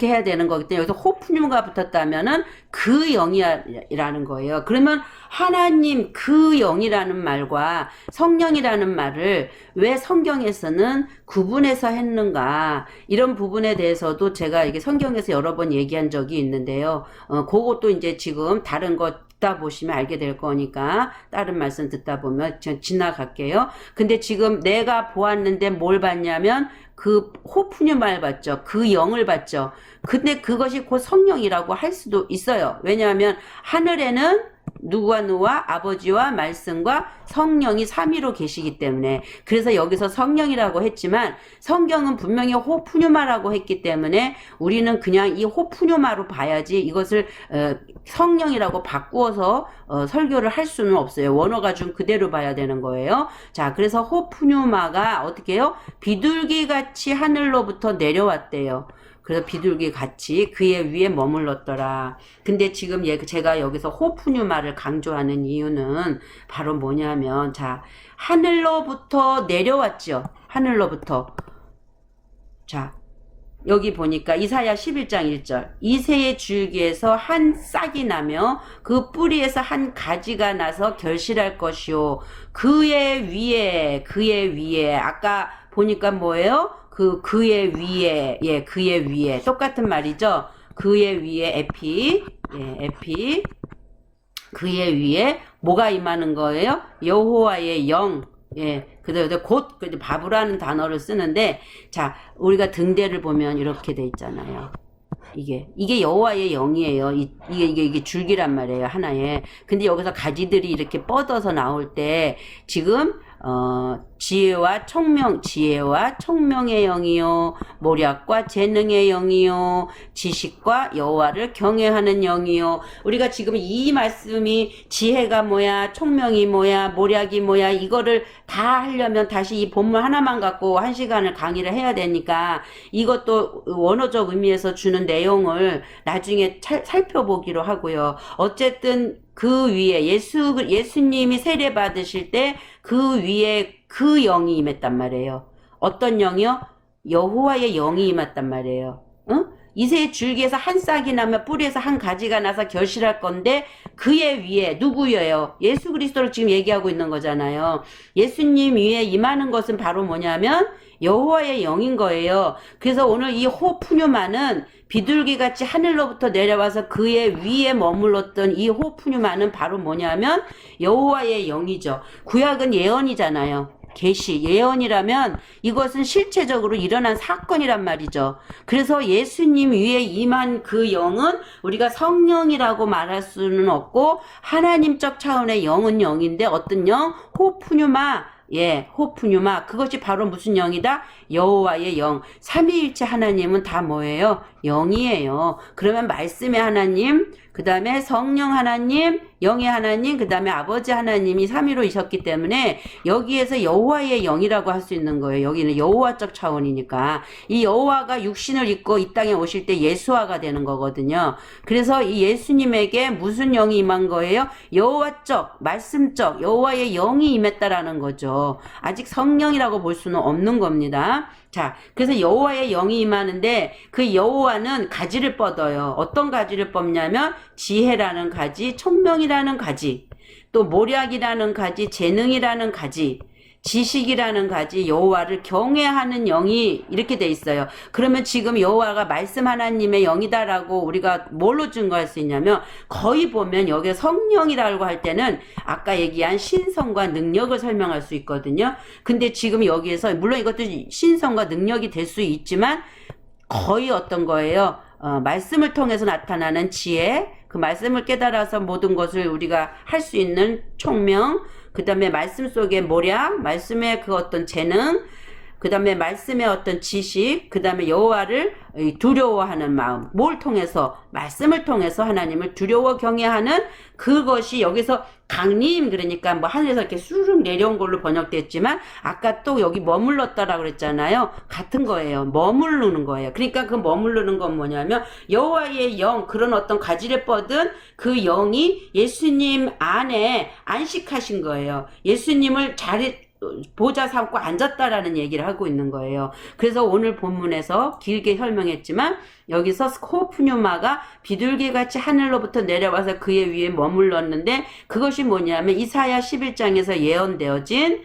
해야 되는 거기 때문에 여기서 호프뉴가 붙었다면은 그 영이라는 거예요. 그러면 하나님 그 영이라는 말과 성령이라는 말을 왜 성경에서는 구분해서 했는가, 이런 부분에 대해서도 제가 이게 성경에서 여러 번 얘기한 적이 있는데요. 그것도 이제 지금 다른 거 듣다 보시면 알게 될 거니까 다른 말씀 듣다 보면 지나갈게요. 근데 지금 내가 보았는데 뭘 봤냐면 그 호프뉴 말 봤죠. 그 영을 봤죠. 근데 그것이 곧 성령이라고 할 수도 있어요. 왜냐하면 하늘에는 누가 아버지와 말씀과 성령이 삼위로 계시기 때문에. 그래서 여기서 성령이라고 했지만 성경은 분명히 호프뉴마라고 했기 때문에 우리는 그냥 이 호프뉴마로 봐야지 이것을 성령이라고 바꾸어서 설교를 할 수는 없어요. 원어가 좀 그대로 봐야 되는 거예요. 자, 그래서 호프뉴마가 어떻게 해요? 비둘기같이 하늘로부터 내려왔대요. 그래서 비둘기 같이 그의 위에 머물렀더라. 근데 지금 제가 여기서 호프뉴마를 강조하는 이유는 바로 뭐냐면, 자, 하늘로부터 내려왔죠. 하늘로부터. 자, 여기 보니까 이사야 11장 1절. 이새의 줄기에서 한 싹이 나며 그 뿌리에서 한 가지가 나서 결실할 것이요. 그의 위에 아까 보니까 뭐예요? 그의 위에, 예, 그의 위에. 똑같은 말이죠. 그의 위에 에피, 예, 에피. 그의 위에 뭐가 임하는 거예요? 여호와의 영. 예, 그래서 곧 바브라는 단어를 쓰는데, 자, 우리가 등대를 보면 이렇게 돼 있잖아요. 이게 여호와의 영이에요. 이게 줄기란 말이에요, 하나에. 근데 여기서 가지들이 이렇게 뻗어서 나올 때 지금 지혜와 총명의 영이요, 모략과 재능의 영이요, 지식과 여호와를 경외하는 영이요. 우리가 지금 이 말씀이 지혜가 뭐야, 총명이 뭐야, 모략이 뭐야, 이거를 다 하려면 다시 이 본문 하나만 갖고 1시간을 강의를 해야 되니까 이것도 원어적 의미에서 주는 내용을 나중에 살펴보기로 하고요. 어쨌든 그 위에 예수님이 세례 받으실 때 그 위에 그 영이 임했단 말이에요. 어떤 영이요? 여호와의 영이 임했단 말이에요. 응? 이새의 줄기에서 한 싹이 나면 뿌리에서 한 가지가 나서 결실할 건데 그의 위에 누구예요? 예수 그리스도를 지금 얘기하고 있는 거잖아요. 예수님 위에 임하는 것은 바로 뭐냐면 여호와의 영인 거예요. 그래서 오늘 이 호프뉴마는 비둘기같이 하늘로부터 내려와서 그의 위에 머물렀던 이 호프뉴마는 바로 뭐냐면 여호와의 영이죠. 구약은 예언이잖아요. 계시, 예언이라면 이것은 실체적으로 일어난 사건이란 말이죠. 그래서 예수님 위에 임한 그 영은 우리가 성령이라고 말할 수는 없고 하나님적 차원의 영은 영인데 어떤 영? 호프뉴마. 예, 호프뉴마. 그것이 바로 무슨 영이다? 여호와의 영. 삼위일체 하나님은 다 뭐예요? 영이에요. 그러면 말씀의 하나님, 그 다음에 성령 하나님, 영의 하나님, 그 다음에 아버지 하나님이 삼위로이셨기 때문에 여기에서 여호와의 영이라고 할 수 있는 거예요. 여기는 여호와적 차원이니까. 이 여호와가 육신을 입고 이 땅에 오실 때 예수화가 되는 거거든요. 그래서 이 예수님에게 무슨 영이 임한 거예요? 여호와적, 말씀적, 여호와의 영이 임했다라는 거죠. 아직 성령이라고 볼 수는 없는 겁니다. 자, 그래서 여호와의 영이 임하는데 그 여호와는 가지를 뻗어요. 어떤 가지를 뻗냐면 지혜라는 가지, 총명이라는 가지, 또 모략이라는 가지, 재능이라는 가지, 지식이라는 가지, 여호와를 경외하는 영이 이렇게 돼 있어요. 그러면 지금 여호와가 말씀 하나님의 영이다라고 우리가 뭘로 증거할 수 있냐면 거의 보면 여기 성령이라고 할 때는 아까 얘기한 신성과 능력을 설명할 수 있거든요. 근데 지금 여기에서 물론 이것도 신성과 능력이 될 수 있지만 거의 어떤 거예요? 말씀을 통해서 나타나는 지혜, 그 말씀을 깨달아서 모든 것을 우리가 할 수 있는 총명, 그 다음에 말씀 속의 모략, 말씀의 그 어떤 재능, 그 다음에 말씀의 어떤 지식, 그 다음에 여호와를 두려워하는 마음, 뭘 통해서? 말씀을 통해서 하나님을 두려워 경외하는 그것이 여기서 강림, 그러니까 뭐 하늘에서 이렇게 수룩 내려온 걸로 번역됐지만 아까 또 여기 머물렀다라고 그랬잖아요. 같은 거예요. 머무르는 거예요. 그러니까 그 머무르는 건 뭐냐면 여호와의 영, 그런 어떤 가지를 뻗은 그 영이 예수님 안에 안식하신 거예요. 예수님을 보좌 삼고 앉았다라는 얘기를 하고 있는 거예요. 그래서 오늘 본문에서 길게 설명했지만 여기서 스코프뉴마가 비둘기같이 하늘로부터 내려와서 그의 위에 머물렀는데 그것이 뭐냐면 이사야 11장에서 예언되어진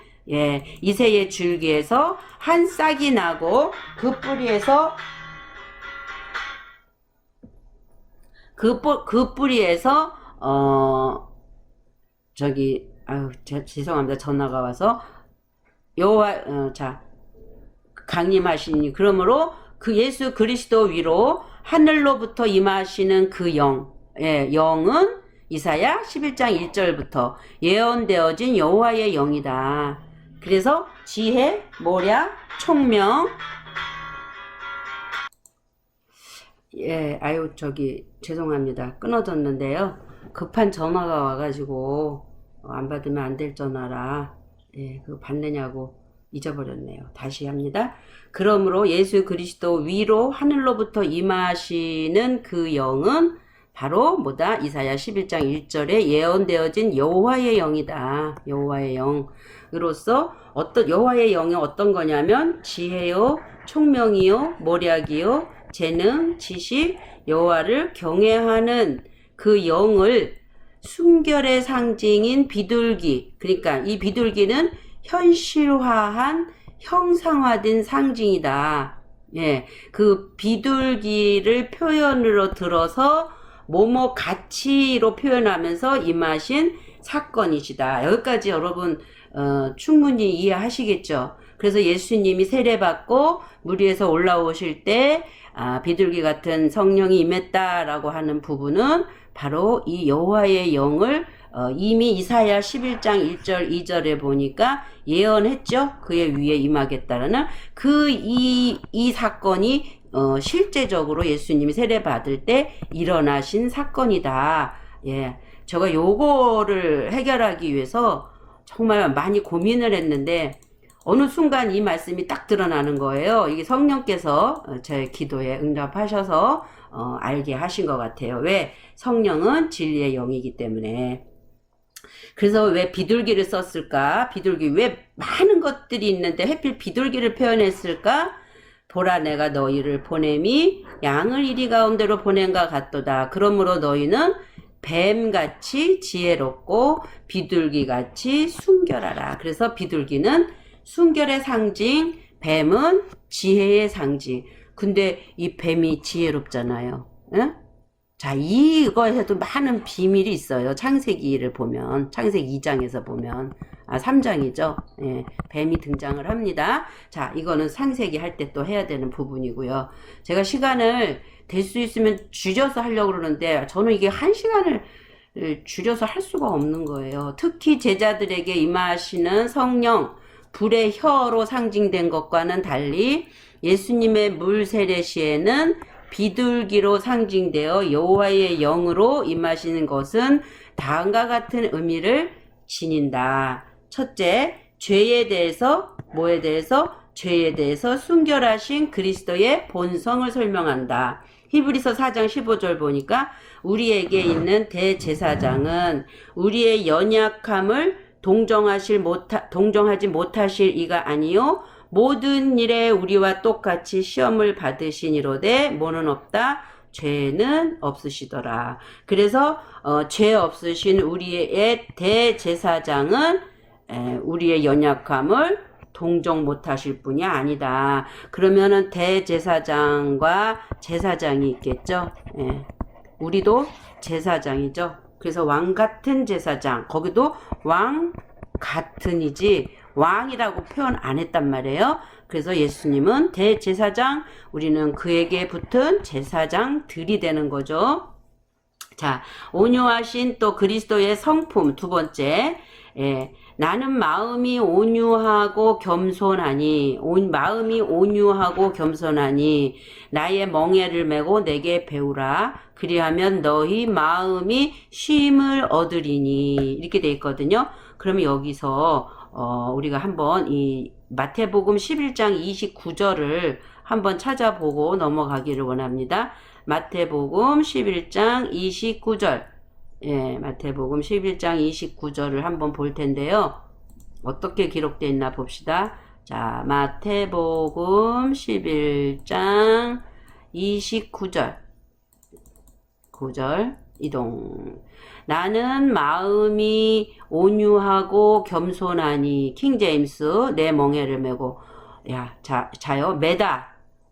이새의 줄기에서 한 싹이 나고 그 뿌리에서 그 뿌리에서 죄송합니다. 전화가 와서 강림하시니 그러므로 그 예수 그리스도 위로 하늘로부터 임하시는 그 영은 이사야 11장 1절부터 예언되어진 여호와의 영이다. 그래서 지혜, 모략, 총명, 죄송합니다. 끊어졌는데요. 급한 전화가 와가지고 안 받으면 안 될 전화라 그거 받느냐고 잊어버렸네요. 다시 합니다. 그러므로 예수 그리스도 위로 하늘로부터 임하시는 그 영은 바로 뭐다? 이사야 11장 1절에 예언되어진 여호와의 영이다. 여호와의 영으로서 여호와의 영이 어떤 거냐면 지혜요, 총명이요, 모략이요, 재능, 지식, 여호와를 경외하는 그 영을 순결의 상징인 비둘기, 그러니까 이 비둘기는 현실화한 형상화된 상징이다. 그 비둘기를 표현으로 들어서 뭐뭐 가치로 표현하면서 임하신 사건이시다. 여기까지 여러분 충분히 이해하시겠죠? 그래서 예수님이 세례받고 물 위에서 올라오실 때 비둘기 같은 성령이 임했다라고 하는 부분은 바로 이 여호와의 영을 이미 이사야 11장 1절 2절에 보니까 예언했죠. 그의 위에 임하겠다라는 이 사건이 실제적으로 예수님이 세례 받을 때 일어나신 사건이다. 제가 요거를 해결하기 위해서 정말 많이 고민을 했는데 어느 순간 이 말씀이 딱 드러나는 거예요. 이게 성령께서 제 기도에 응답하셔서 알게 하신 것 같아요. 왜? 성령은 진리의 영이기 때문에. 그래서 왜 비둘기를 썼을까? 비둘기 왜 많은 것들이 있는데 하필 비둘기를 표현했을까? 보라 내가 너희를 보냄이 양을 이리 가운데로 보낸과 같도다. 그러므로 너희는 뱀같이 지혜롭고 비둘기같이 순결하라. 그래서 비둘기는 순결의 상징, 뱀은 지혜의 상징. 근데 이 뱀이 지혜롭잖아요. 응? 자, 이거에도 많은 비밀이 있어요. 창세기를 보면, 창세기 2장에서 보면, 3장이죠. 뱀이 등장을 합니다. 자, 이거는 창세기 할 때 또 해야 되는 부분이고요. 제가 시간을 될 수 있으면 줄여서 하려고 그러는데, 저는 이게 1시간을 줄여서 할 수가 없는 거예요. 특히 제자들에게 임하시는 성령, 불의 혀로 상징된 것과는 달리, 예수님의 물 세례 시에는 비둘기로 상징되어 여호와의 영으로 임하시는 것은 다음과 같은 의미를 지닌다. 첫째, 죄에 대해서 뭐에 대해서? 죄에 대해서 순결하신 그리스도의 본성을 설명한다. 히브리서 4장 15절 보니까 우리에게 있는 대제사장은 우리의 연약함을 동정하지 못하실 이가 아니요 모든 일에 우리와 똑같이 시험을 받으시니로되 뭐는 없다? 죄는 없으시더라. 그래서 죄 없으신 우리의 대제사장은 우리의 연약함을 동정 못하실 분이 아니다. 그러면은 대제사장과 제사장이 있겠죠. 우리도 제사장이죠. 그래서 왕 같은 제사장, 거기도 왕 같은이지 왕이라고 표현 안 했단 말이에요. 그래서 예수님은 대제사장, 우리는 그에게 붙은 제사장들이 되는 거죠. 자, 온유하신 또 그리스도의 성품 두 번째, 나는 마음이 온유하고 겸손하니 나의 멍에를 메고 내게 배우라. 그리하면 너희 마음이 쉼을 얻으리니. 이렇게 돼 있거든요. 그러면 여기서 우리가 한번 이 마태복음 11장 29절을 한번 찾아보고 넘어가기를 원합니다. 마태복음 11장 29절. 마태복음 11장 29절을 한번 볼 텐데요. 어떻게 기록되어 있나 봅시다. 자, 마태복음 11장 29절. 9절 이동. 나는 마음이 온유하고 겸손하니 킹제임스 내 멍에를 메고. 야, 자요.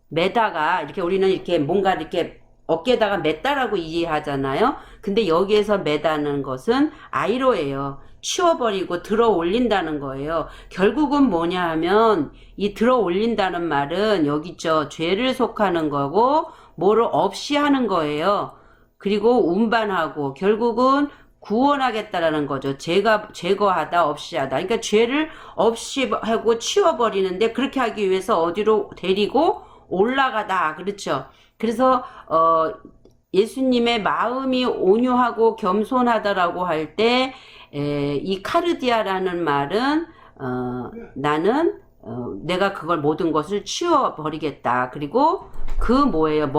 메다가 이렇게 우리는 이렇게 뭔가 이렇게 어깨에다가 맸다라고 이해하잖아요. 근데 여기에서 매다는 것은 아이로예요. 치워버리고 들어 올린다는 거예요. 결국은 뭐냐 하면 이 들어 올린다는 말은 여기 있죠. 죄를 속하는 거고 뭐를 없이 하는 거예요. 그리고 운반하고 결국은 구원하겠다라는 거죠. 제거하다 없이 하다. 그러니까 죄를 없이 하고 치워버리는데 그렇게 하기 위해서 어디로 데리고 올라가다. 그렇죠. 그래서 예수님의 마음이 온유하고 겸손하다라고 할 때 이 카르디아라는 말은 나는 내가 그걸 모든 것을 치워버리겠다. 그리고 그 뭐예요?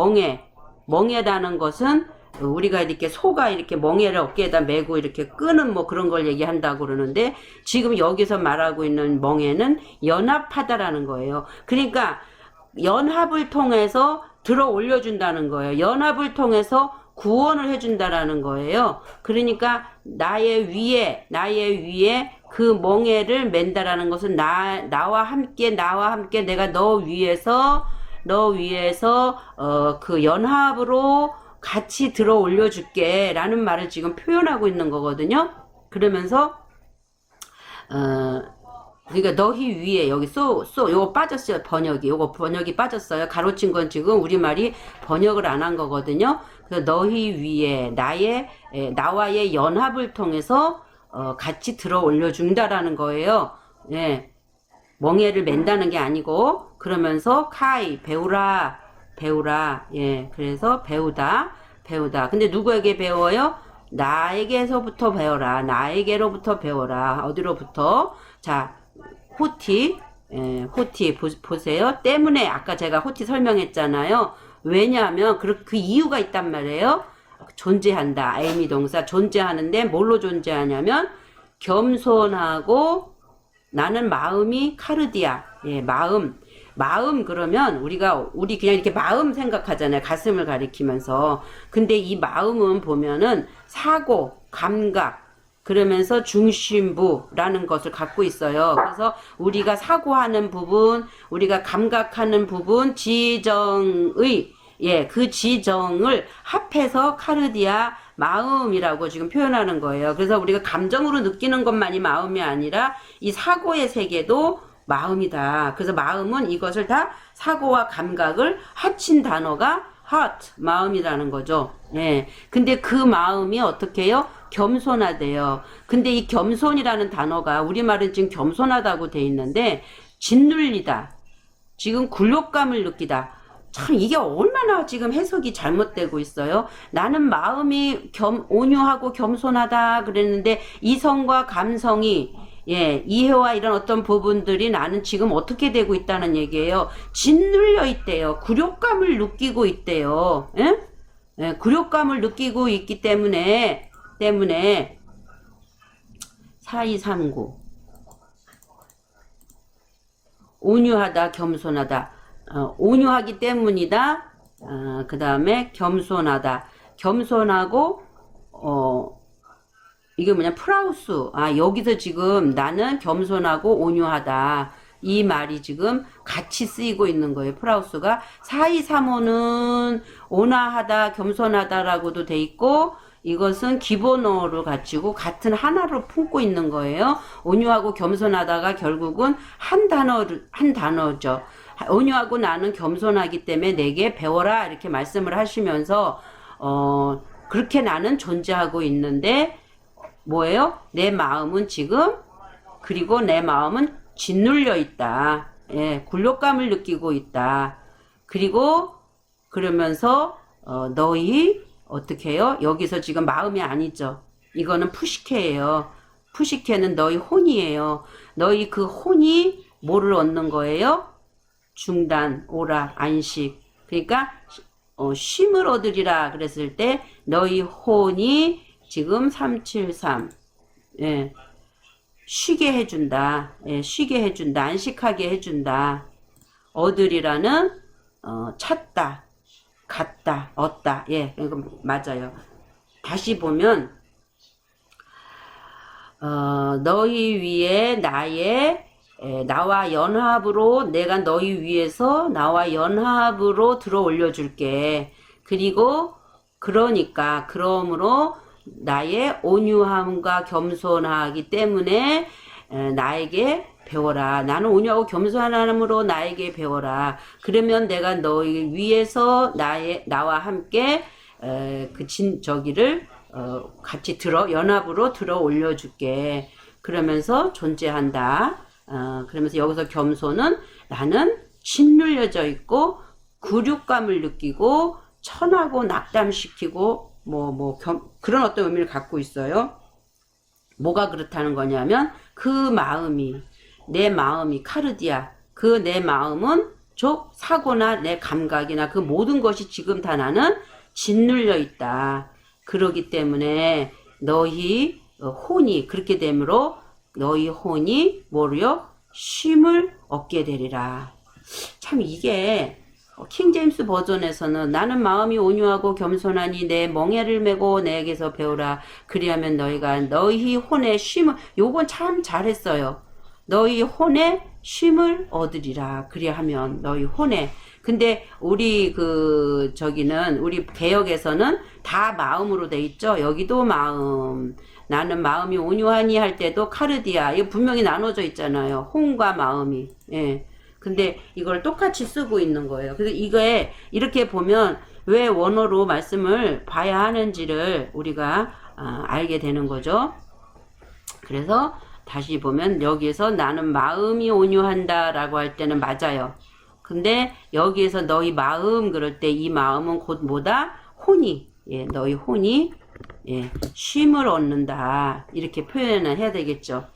멍에라는 것은 우리가 이렇게 소가 이렇게 멍에를 어깨에다 메고 이렇게 끄는 뭐 그런 걸 얘기한다고 그러는데 지금 여기서 말하고 있는 멍에는 연합하다라는 거예요. 그러니까 연합을 통해서 들어 올려준다는 거예요. 연합을 통해서 구원을 해준다라는 거예요. 그러니까 나의 위에 그 멍에를 맨다라는 것은 나와 함께 내가 너 위에서 그 연합으로 같이 들어 올려줄게 라는 말을 지금 표현하고 있는 거거든요. 그러면서 그러니까 너희 위에 여기 요거 빠졌어요. 요거 번역이 빠졌어요. 가로친 건 지금 우리말이 번역을 안 한 거거든요. 그래서 너희 위에 나와의 연합을 통해서 같이 들어 올려준다라는 거예요. 예. 멍에를 맨다는 게 아니고 그러면서 배우라. 예. 그래서 배우다. 근데 누구에게 배워요? 나에게서부터 배워라. 나에게로부터 배워라. 어디로부터? 자, 호티 보세요. 때문에 아까 제가 호티 설명했잖아요. 왜냐하면 그 이유가 있단 말이에요. 존재한다. 에이미 동사 존재하는데 뭘로 존재하냐면 겸손하고 나는 마음이 카르디아. 예, 마음 그러면 우리 그냥 이렇게 마음 생각하잖아요. 가슴을 가리키면서. 근데 이 마음은 보면은 사고, 감각, 그러면서 중심부라는 것을 갖고 있어요. 그래서 우리가 사고하는 부분, 우리가 감각하는 부분, 그 지정을 합해서 카르디아 마음이라고 지금 표현하는 거예요. 그래서 우리가 감정으로 느끼는 것만이 마음이 아니라 이 사고의 세계도 마음이다. 그래서 마음은 이것을 다 사고와 감각을 합친 단어가 heart, 마음이라는 거죠. 예. 근데 그 마음이 어떻게 해요? 겸손하대요. 근데 이 겸손이라는 단어가 우리말은 지금 겸손하다고 돼 있는데 짓눌리다. 지금 굴욕감을 느끼다. 참 이게 얼마나 지금 해석이 잘못되고 있어요. 나는 마음이 온유하고 겸손하다 그랬는데 이성과 감성이 이해와 이런 어떤 부분들이 나는 지금 어떻게 되고 있다는 얘기예요. 짓눌려 있대요. 굴욕감을 느끼고 있대요. 예? 예, 굴욕감을 느끼고 있기 때문에 4239 온유하다 겸손하다 온유하기 때문이다. 그 다음에 겸손하고 이게 뭐냐 프라우스. 여기서 지금 나는 겸손하고 온유하다 이 말이 지금 같이 쓰이고 있는 거예요. 프라우스가 4235는 온화하다 겸손하다라고도 돼 있고 이것은 기본어를 갖추고 같은 하나로 품고 있는 거예요. 온유하고 겸손하다가 결국은 한 단어죠. 온유하고 나는 겸손하기 때문에 내게 배워라 이렇게 말씀을 하시면서 그렇게 나는 존재하고 있는데 뭐예요? 내 마음은 그리고 내 마음은 짓눌려 있다. 예, 굴욕감을 느끼고 있다. 그리고 그러면서 너희 어떻게 해요? 여기서 지금 마음이 아니죠. 이거는 푸시케예요. 푸시케는 너희 혼이에요. 너희 그 혼이 뭐를 얻는 거예요? 중단, 오락, 안식. 그러니까 쉼을 얻으리라 그랬을 때 너희 혼이 지금 373. 예. 쉬게 해준다. 예, 쉬게 해준다. 안식하게 해준다. 얻으리라는 찾다, 갔다, 얻다. 예, 이거 맞아요. 다시 보면 너희 위에 나와 연합으로 내가 너희 위에서 나와 연합으로 들어 올려줄게. 그리고 그러므로 나의 온유함과 겸손하기 때문에 나에게 배워라. 나는 온유하고 겸손함으로 나에게 배워라. 그러면 내가 너희 위에서 나와 함께 저기를 같이 연합으로 들어 올려줄게. 그러면서 존재한다. 그러면서 여기서 겸손은 나는 짓눌려져 있고 굴욕감을 느끼고 천하고 낙담시키고 그런 어떤 의미를 갖고 있어요. 뭐가 그렇다는 거냐면 내 마음이 카르디아, 내 마음은 사고나 내 감각이나 그 모든 것이 지금 다 나는 짓눌려 있다. 그러기 때문에 너희 혼이 그렇게 되므로 너희 혼이 뭐로요? 쉼을 얻게 되리라. 참 이게 킹제임스 버전에서는 나는 마음이 온유하고 겸손하니 내 멍에를 메고 내게서 배우라. 그리하면 너희가 너희 혼의 쉼을, 요건 참 잘했어요. 너희 혼의 쉼을 얻으리라. 그리하면 너희 혼의. 근데 우리 우리 개역에서는 다 마음으로 돼 있죠. 여기도 마음. 나는 마음이 온유하니 할 때도 카르디아. 이거 분명히 나눠져 있잖아요. 혼과 마음이. 예. 근데 이걸 똑같이 쓰고 있는 거예요. 그래서 이거에 이렇게 보면 왜 원어로 말씀을 봐야 하는지를 우리가 알게 되는 거죠. 그래서 다시 보면 여기에서 나는 마음이 온유한다 라고 할 때는 맞아요. 근데 여기에서 너희 마음 그럴 때 이 마음은 곧 뭐다? 혼이. 예, 너희 혼이 쉼을 얻는다. 이렇게 표현을 해야 되겠죠.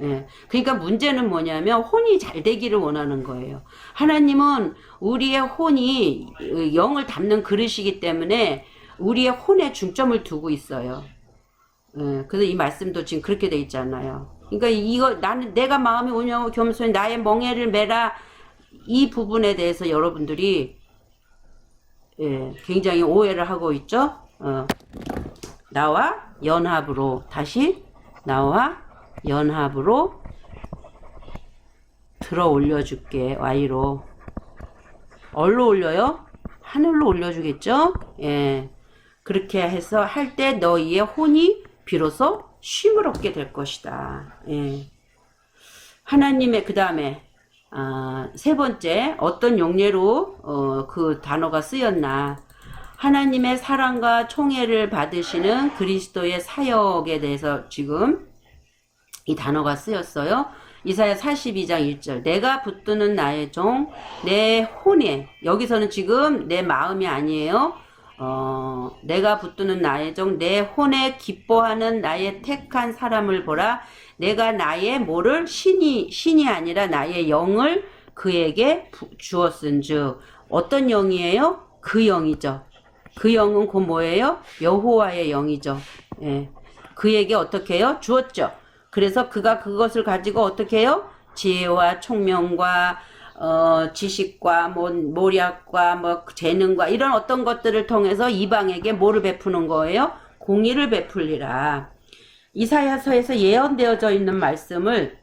예. 그러니까 문제는 뭐냐면 혼이 잘 되기를 원하는 거예요. 하나님은 우리의 혼이 영을 담는 그릇이기 때문에 우리의 혼에 중점을 두고 있어요. 예. 그래서 이 말씀도 지금 그렇게 돼 있잖아요. 그러니까 내가 마음이 온유하고 겸손히 나의 멍에를 메라. 이 부분에 대해서 여러분들이 굉장히 오해를 하고 있죠. 나와 연합으로 들어 올려줄게. Y로. 얼로 올려요? 하늘로 올려주겠죠? 예. 그렇게 해서 할 때 너희의 혼이 비로소 쉼을 얻게 될 것이다. 예. 하나님의 그 다음에 세 번째 어떤 용례로 그 단어가 쓰였나. 하나님의 사랑과 총애를 받으시는 그리스도의 사역에 대해서 지금 이 단어가 쓰였어요. 이사야 42장 1절. 내가 붙드는 나의 종, 내 혼에, 여기서는 지금 내 마음이 아니에요. 내가 붙드는 나의 종, 내 혼에 기뻐하는 나의 택한 사람을 보라. 내가 나의 뭐를 신이 아니라 나의 영을 그에게 주었은즉. 어떤 영이에요? 그 영이죠. 그 영은 곧 뭐예요? 여호와의 영이죠. 예. 그에게 어떻게 해요? 주었죠. 그래서 그가 그것을 가지고 어떻게 해요? 지혜와 총명과 지식과 모략과 재능과 이런 어떤 것들을 통해서 이방에게 뭐를 베푸는 거예요? 공의를 베풀리라. 이사야서에서 예언되어져 있는 말씀을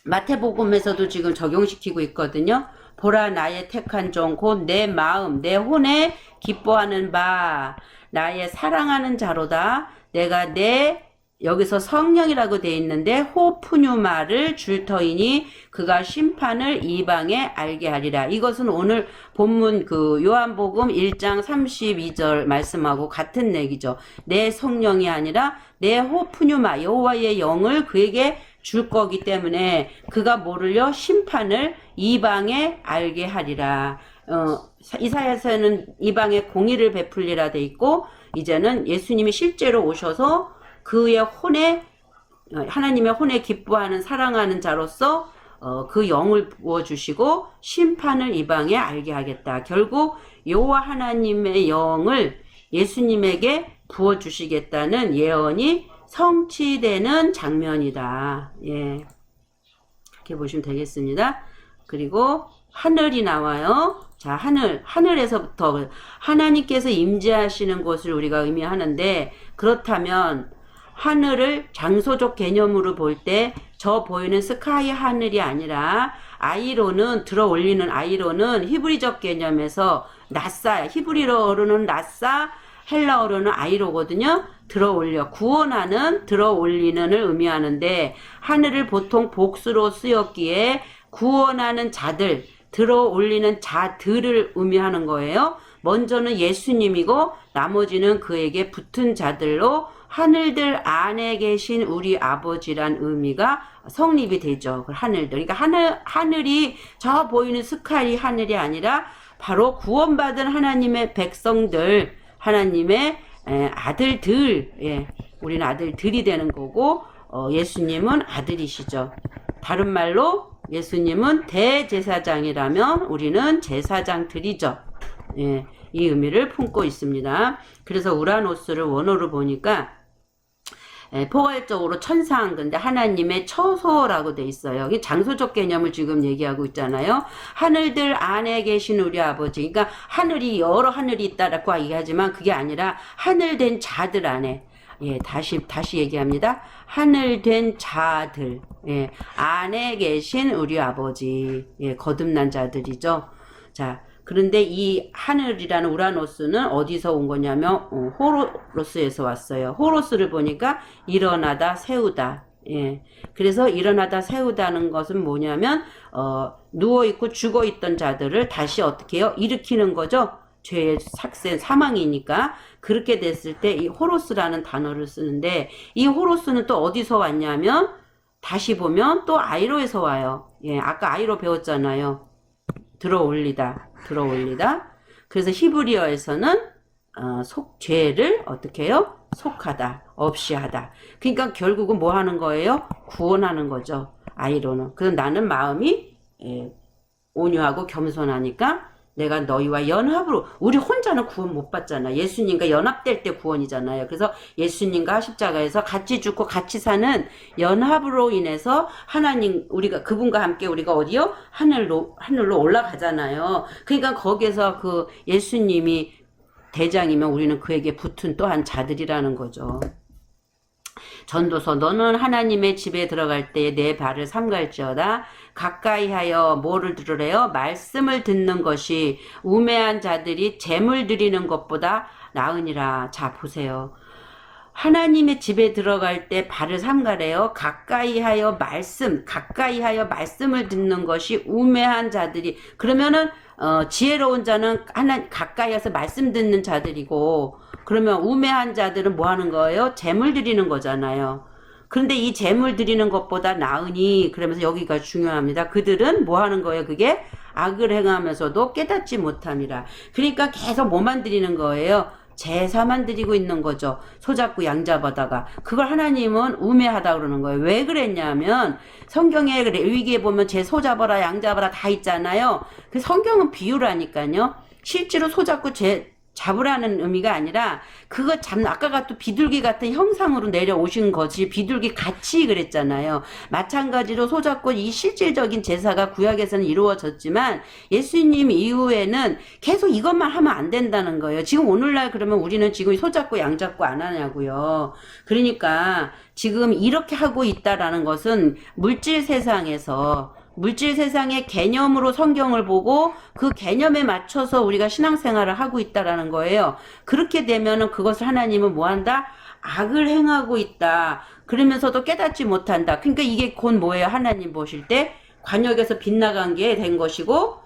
마태복음에서도 지금 적용시키고 있거든요. 보라 나의 택한 종 곧 내 마음 내 혼에 기뻐하는 바 나의 사랑하는 자로다. 내가 여기서 성령이라고 돼 있는데 호프뉴마를 줄 터이니 그가 심판을 이방에 알게 하리라. 이것은 오늘 본문 요한복음 1장 32절 말씀하고 같은 얘기죠. 내 성령이 아니라 내 호프뉴마 여호와의 영을 그에게 줄 거기 때문에 그가 뭐를요? 심판을 이방에 알게 하리라. 이사야서는 이방에 공의를 베풀리라 돼 있고 이제는 예수님이 실제로 오셔서 그의 하나님의 혼에 기뻐하는 사랑하는 자로서 그 영을 부어주시고 심판을 이방에 알게 하겠다. 결국 여호와 하나님의 영을 예수님에게 부어주시겠다는 예언이 성취되는 장면이다. 예. 이렇게 보시면 되겠습니다. 그리고 하늘이 나와요. 자, 하늘에서부터 하나님께서 임재하시는 곳을 우리가 의미하는데, 그렇다면 하늘을 장소적 개념으로 볼 때 저 보이는 스카이 하늘이 아니라 아이로는, 들어 올리는 아이로는 히브리적 개념에서 나사야. 히브리어로는 나사, 헬라어로는 아이로거든요. 들어 올려, 구원하는, 들어 올리는을 의미하는데, 하늘을 보통 복수로 쓰였기에 구원하는 자들, 들어 올리는 자들을 의미하는 거예요. 먼저는 예수님이고 나머지는 그에게 붙은 자들로 하늘들 안에 계신 우리 아버지란 의미가 성립이 되죠. 하늘들. 그러니까 하늘이 저 보이는 스카이 하늘이 아니라 바로 구원받은 하나님의 백성들, 하나님의 아들들, 예, 우리는 아들들이 되는 거고, 예수님은 아들이시죠. 다른 말로 예수님은 대제사장이라면 우리는 제사장들이죠. 예, 이 의미를 품고 있습니다. 그래서 우라노스를 원어로 보니까 포괄적으로 천상, 근데 하나님의 처소라고 돼 있어요. 장소적 개념을 지금 얘기하고 있잖아요. 하늘들 안에 계신 우리 아버지. 그러니까 하늘이, 여러 하늘이 있다라고 얘기하지만 그게 아니라 하늘된 자들 안에. 예, 다시 얘기합니다. 하늘된 자들, 예, 안에 계신 우리 아버지, 예, 거듭난 자들이죠. 자, 그런데 이 하늘이라는 우라노스는 어디서 온 거냐면, 호로스에서 왔어요. 호로스를 보니까 일어나다, 세우다. 예. 그래서 일어나다, 세우다는 것은 뭐냐면, 누워있고 죽어있던 자들을 다시 어떻게 해요? 일으키는 거죠. 죄의 삭센 사망이니까. 그렇게 됐을 때 이 호로스라는 단어를 쓰는데, 이 호로스는 또 어디서 왔냐면, 다시 보면 또 아이로에서 와요. 예, 아까 아이로 배웠잖아요. 들어 올리다. 그래서 히브리어에서는 죄를 어떻게 해요? 속하다, 없이 하다. 그러니까 결국은 뭐 하는 거예요? 구원하는 거죠. 아이로는. 그래서 나는 마음이 온유하고 겸손하니까 내가 너희와 연합으로, 우리 혼자는 구원 못 받잖아. 예수님과 연합될 때 구원이잖아요. 그래서 예수님과 십자가에서 같이 죽고 같이 사는 연합으로 인해서 하나님, 우리가 그분과 함께 우리가 어디요? 하늘로 올라가잖아요. 그러니까 거기에서 그 예수님이 대장이면 우리는 그에게 붙은 또한 자들이라는 거죠. 전도서, 너는 하나님의 집에 들어갈 때에 내 발을 삼갈지어다. 가까이 하여 뭐를 들으래요? 말씀을 듣는 것이 우매한 자들이 재물 드리는 것보다 나으니라. 자, 보세요. 하나님의 집에 들어갈 때 발을 삼가래요. 가까이 하여 말씀을 듣는 것이 우매한 자들이, 그러면은 지혜로운 자는 가까이에서 말씀 듣는 자들이고, 그러면 우매한 자들은 뭐 하는 거예요? 재물 드리는 거잖아요. 그런데 이 재물 드리는 것보다 나으니, 그러면서 여기가 중요합니다. 그들은 뭐 하는 거예요? 그게 악을 행하면서도 깨닫지 못함이라. 그러니까 계속 뭐만 드리는 거예요? 제사만 드리고 있는 거죠. 소잡고 양잡아다가. 그걸 하나님은 우매하다 그러는 거예요. 왜 그랬냐면 성경에 레위기에 보면 제 소잡아라 양잡아라 다 있잖아요. 그 성경은 비유라니까요. 실제로 소잡고 잡으라는 의미가 아니라 그거 아까가 또 비둘기 같은 형상으로 내려오신 거지. 비둘기 같이 그랬잖아요. 마찬가지로 소잡고 이 실질적인 제사가 구약에서는 이루어졌지만 예수님 이후에는 계속 이것만 하면 안 된다는 거예요. 지금 오늘날 그러면 우리는 지금 소잡고 양잡고 안 하냐고요. 그러니까 지금 이렇게 하고 있다라는 것은 물질 세상의 개념으로 성경을 보고 그 개념에 맞춰서 우리가 신앙생활을 하고 있다라는 거예요. 그렇게 되면은 그것을 하나님은 뭐한다? 악을 행하고 있다. 그러면서도 깨닫지 못한다. 그러니까 이게 곧 뭐예요? 하나님 보실 때 관역에서 빗나간 게 된 것이고,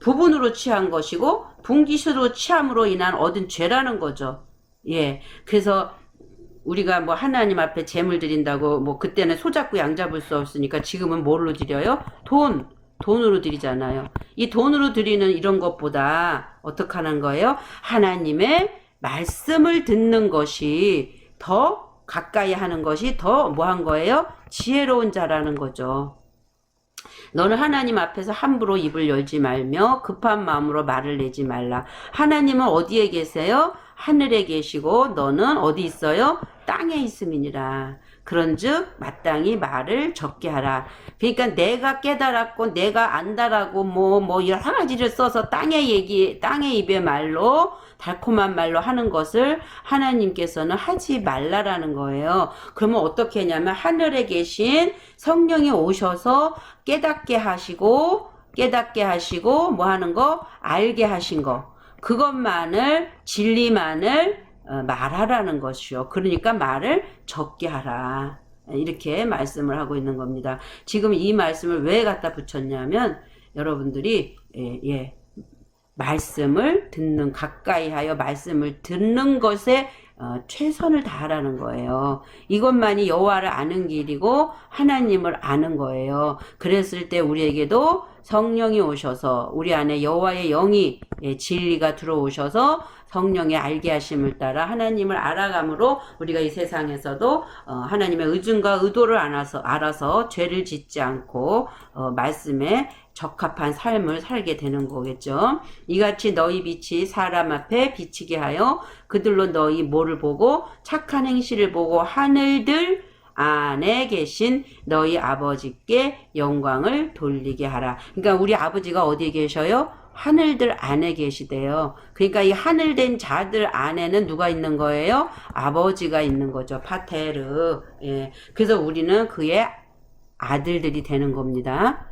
부분으로 취한 것이고, 분기수로 취함으로 인한 얻은 죄라는 거죠. 예. 그래서 우리가 뭐 하나님 앞에 재물 드린다고 뭐 그때는 소 잡고 양 잡을 수 없으니까 지금은 뭘로 드려요? 돈으로 드리잖아요. 이 돈으로 드리는 이런 것보다 어떻게 하는 거예요? 하나님의 말씀을 듣는 것이 더 가까이 하는 것이 더 뭐 한 거예요? 지혜로운 자라는 거죠. 너는 하나님 앞에서 함부로 입을 열지 말며 급한 마음으로 말을 내지 말라. 하나님은 어디에 계세요? 하늘에 계시고 너는 어디 있어요? 땅에 있음이니라. 그런즉 마땅히 말을 적게 하라. 그러니까 내가 깨달았고 내가 안다라고 뭐 여러 가지를 써서 땅의 입의 말로 달콤한 말로 하는 것을 하나님께서는 하지 말라라는 거예요. 그러면 어떻게 하냐면 하늘에 계신 성령이 오셔서 깨닫게 하시고 뭐 하는 거? 알게 하신 거. 그것만을 진리만을 말하라는 것이요. 그러니까 말을 적게 하라. 이렇게 말씀을 하고 있는 겁니다. 지금 이 말씀을 왜 갖다 붙였냐면 여러분들이 말씀을 듣는 가까이 하여 말씀을 듣는 것에 최선을 다하라는 거예요. 이것만이 여호와를 아는 길이고 하나님을 아는 거예요. 그랬을 때 우리에게도 성령이 오셔서 우리 안에 여호와의 영이 진리가 들어오셔서 성령의 알게 하심을 따라 하나님을 알아감으로 우리가 이 세상에서도 하나님의 의중과 의도를 알아서 죄를 짓지 않고 말씀에 적합한 삶을 살게 되는 거겠죠. 이같이 너희 빛이 사람 앞에 비치게 하여 그들로 너희 뭐를 보고 착한 행실을 보고 하늘들 안에 계신 너희 아버지께 영광을 돌리게 하라. 그러니까 우리 아버지가 어디에 계셔요? 하늘들 안에 계시대요. 그러니까 이 하늘된 자들 안에는 누가 있는 거예요? 아버지가 있는 거죠. 파테르. 그래서 우리는 그의 아들들이 되는 겁니다.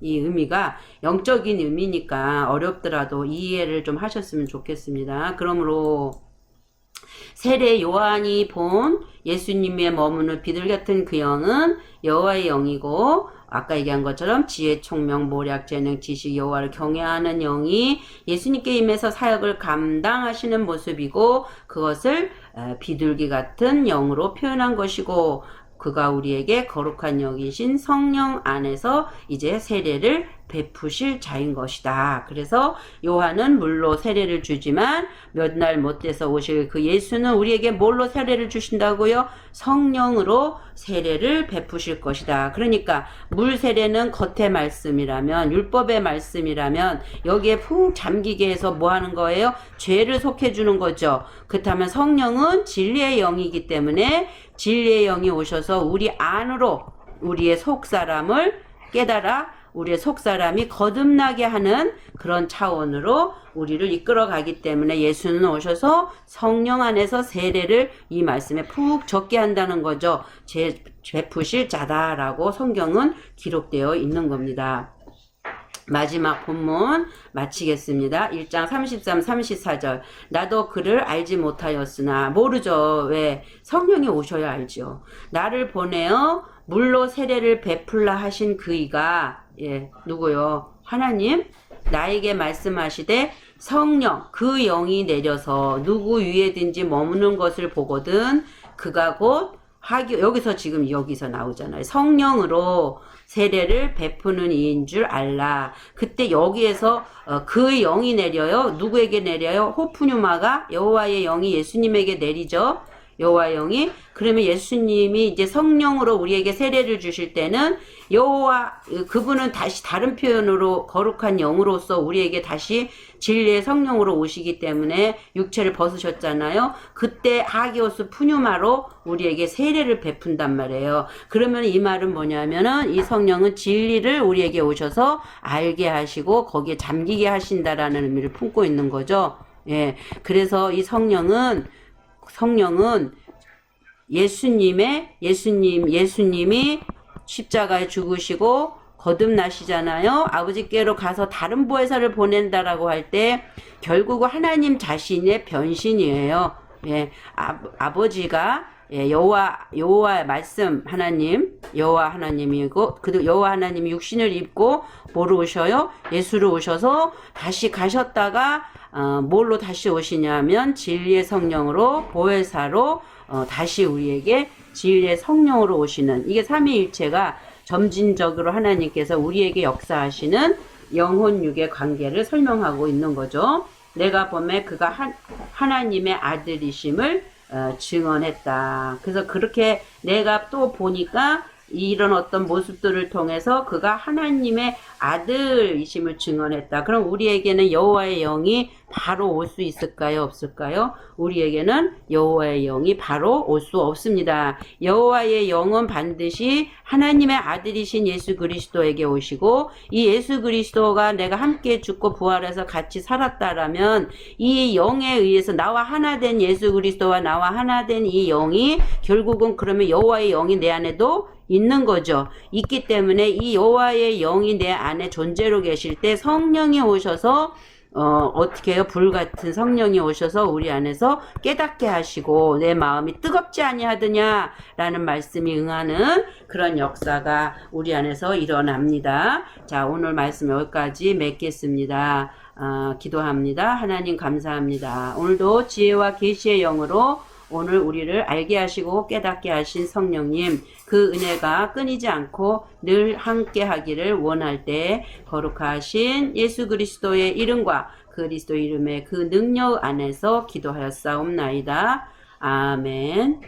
이 의미가 영적인 의미니까 어렵더라도 이해를 좀 하셨으면 좋겠습니다. 그러므로 세례 요한이 본 예수님의 머무는 비둘 같은 그 영은 여호와의 영이고 아까 얘기한 것처럼 지혜, 총명, 모략, 재능, 지식, 여호와를 경외하는 영이 예수님께 임해서 사역을 감당하시는 모습이고 그것을 비둘기 같은 영으로 표현한 것이고 그가 우리에게 거룩한 영이신 성령 안에서 이제 세례를 베푸실 자인 것이다. 그래서 요한은 물로 세례를 주지만 몇 날 못 돼서 오실 그 예수는 우리에게 뭘로 세례를 주신다고요? 성령으로 세례를 베푸실 것이다. 그러니까 물 세례는 겉의 말씀이라면 율법의 말씀이라면 여기에 푹 잠기게 해서 뭐 하는 거예요? 죄를 속해 주는 거죠. 그렇다면 성령은 진리의 영이기 때문에 진리의 영이 오셔서 우리 안으로 우리의 속사람을 깨달아 우리의 속사람이 거듭나게 하는 그런 차원으로 우리를 이끌어 가기 때문에 예수는 오셔서 성령 안에서 세례를 이 말씀에 푹 적게 한다는 거죠. 베푸실 자다라고 성경은 기록되어 있는 겁니다. 마지막 본문 마치겠습니다. 1장 33, 34절. 나도 그를 알지 못하였으나 모르죠. 왜? 성령이 오셔야 알죠. 나를 보내어 물로 세례를 베풀라 하신 그이가 누구요? 하나님 나에게 말씀하시되 성령 그 영이 내려서 누구 위에든지 머무는 것을 보거든 그가 곧 여기서 지금 여기서 나오잖아요. 성령으로 세례를 베푸는 이인 줄 알라. 그때 여기에서 그 영이 내려요. 누구에게 내려요? 호프뉴마가 여호와의 영이 예수님에게 내리죠. 여호와의 영이. 그러면 예수님이 이제 성령으로 우리에게 세례를 주실 때는 여호와 그분은 다시 다른 표현으로 거룩한 영으로서 우리에게 다시 진리의 성령으로 오시기 때문에 육체를 벗으셨잖아요. 그때 하기오스 푸뉴마로 우리에게 세례를 베푼단 말이에요. 그러면 이 말은 뭐냐면은 이 성령은 진리를 우리에게 오셔서 알게 하시고 거기에 잠기게 하신다라는 의미를 품고 있는 거죠. 그래서 이 성령은 예수님이 십자가에 죽으시고 거듭나시잖아요. 아버지께로 가서 다른 보혜사를 보낸다라고 할 때 결국은 하나님 자신의 변신이에요. 아버지가 여호와 말씀 하나님 여호와 하나님이고 그 여호와 하나님이 육신을 입고 뭐로 오셔요? 예수로 오셔서 다시 가셨다가 뭘로 다시 오시냐면 진리의 성령으로 보혜사로 다시 우리에게 진리의 성령으로 오시는 이게 삼위일체가 점진적으로 하나님께서 우리에게 역사하시는 영혼육의 관계를 설명하고 있는 거죠. 내가 보매 그가 하나님의 아들이심을 증언했다. 그래서 그렇게 내가 또 보니까 이런 어떤 모습들을 통해서 그가 하나님의 아들이심을 증언했다. 그럼 우리에게는 여호와의 영이 바로 올 수 있을까요? 없을까요? 우리에게는 여호와의 영이 바로 올 수 없습니다. 여호와의 영은 반드시 하나님의 아들이신 예수 그리스도에게 오시고, 이 예수 그리스도가 내가 함께 죽고 부활해서 같이 살았다라면 이 영에 의해서 나와 하나 된 예수 그리스도와 나와 하나 된 이 영이 결국은 그러면 여호와의 영이 내 안에도 있는 거죠. 있기 때문에 이 여호와의 영이 내 안에 존재로 계실 때 성령이 오셔서 어떻게 해요? 불같은 성령이 오셔서 우리 안에서 깨닫게 하시고 내 마음이 뜨겁지 아니하느냐 라는 말씀이 응하는 그런 역사가 우리 안에서 일어납니다. 자, 오늘 말씀 여기까지 맺겠습니다. 기도합니다. 하나님 감사합니다. 오늘도 지혜와 계시의 영으로 오늘 우리를 알게 하시고 깨닫게 하신 성령님, 그 은혜가 끊이지 않고 늘 함께 하기를 원할 때 거룩하신 예수 그리스도의 이름과 그리스도 이름의 그 능력 안에서 기도하였사옵나이다. 아멘.